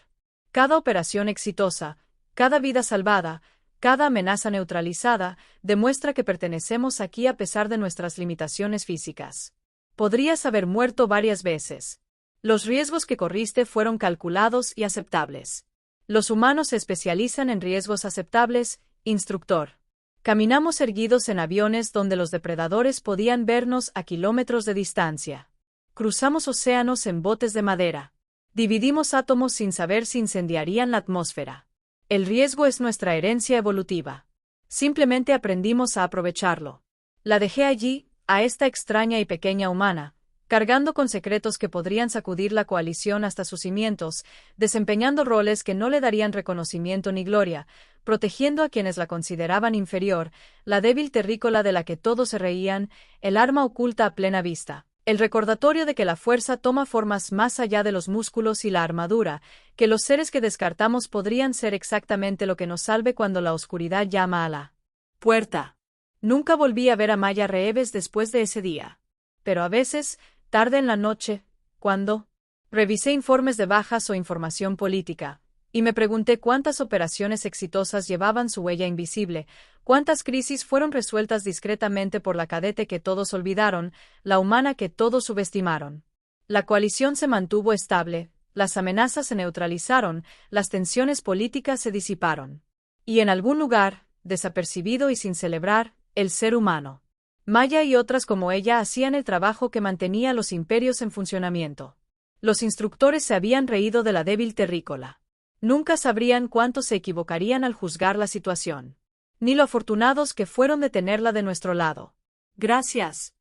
Cada operación exitosa, cada vida salvada, cada amenaza neutralizada, demuestra que pertenecemos aquí a pesar de nuestras limitaciones físicas. Podrías haber muerto varias veces. Los riesgos que corriste fueron calculados y aceptables. Los humanos se especializan en riesgos aceptables, instructor. Caminamos erguidos en aviones donde los depredadores podían vernos a kilómetros de distancia. Cruzamos océanos en botes de madera. Dividimos átomos sin saber si incendiarían la atmósfera. El riesgo es nuestra herencia evolutiva. Simplemente aprendimos a aprovecharlo. La dejé allí, a esta extraña y pequeña humana, cargando con secretos que podrían sacudir la coalición hasta sus cimientos, desempeñando roles que no le darían reconocimiento ni gloria, protegiendo a quienes la consideraban inferior, la débil terrícola de la que todos se reían, el arma oculta a plena vista, el recordatorio de que la fuerza toma formas más allá de los músculos y la armadura, que los seres que descartamos podrían ser exactamente lo que nos salve cuando la oscuridad llama a la puerta. Nunca volví a ver a Maya Reeves después de ese día. Pero a veces, tarde en la noche, cuando revisé informes de bajas o información política, y me pregunté cuántas operaciones exitosas llevaban su huella invisible, cuántas crisis fueron resueltas discretamente por la cadete que todos olvidaron, la humana que todos subestimaron. La coalición se mantuvo estable, las amenazas se neutralizaron, las tensiones políticas se disiparon. Y en algún lugar, desapercibido y sin celebrar, el ser humano. Maya y otras como ella hacían el trabajo que mantenía a los imperios en funcionamiento. Los instructores se habían reído de la débil terrícola. Nunca sabrían cuánto se equivocarían al juzgar la situación. Ni lo afortunados que fueron de tenerla de nuestro lado. Gracias.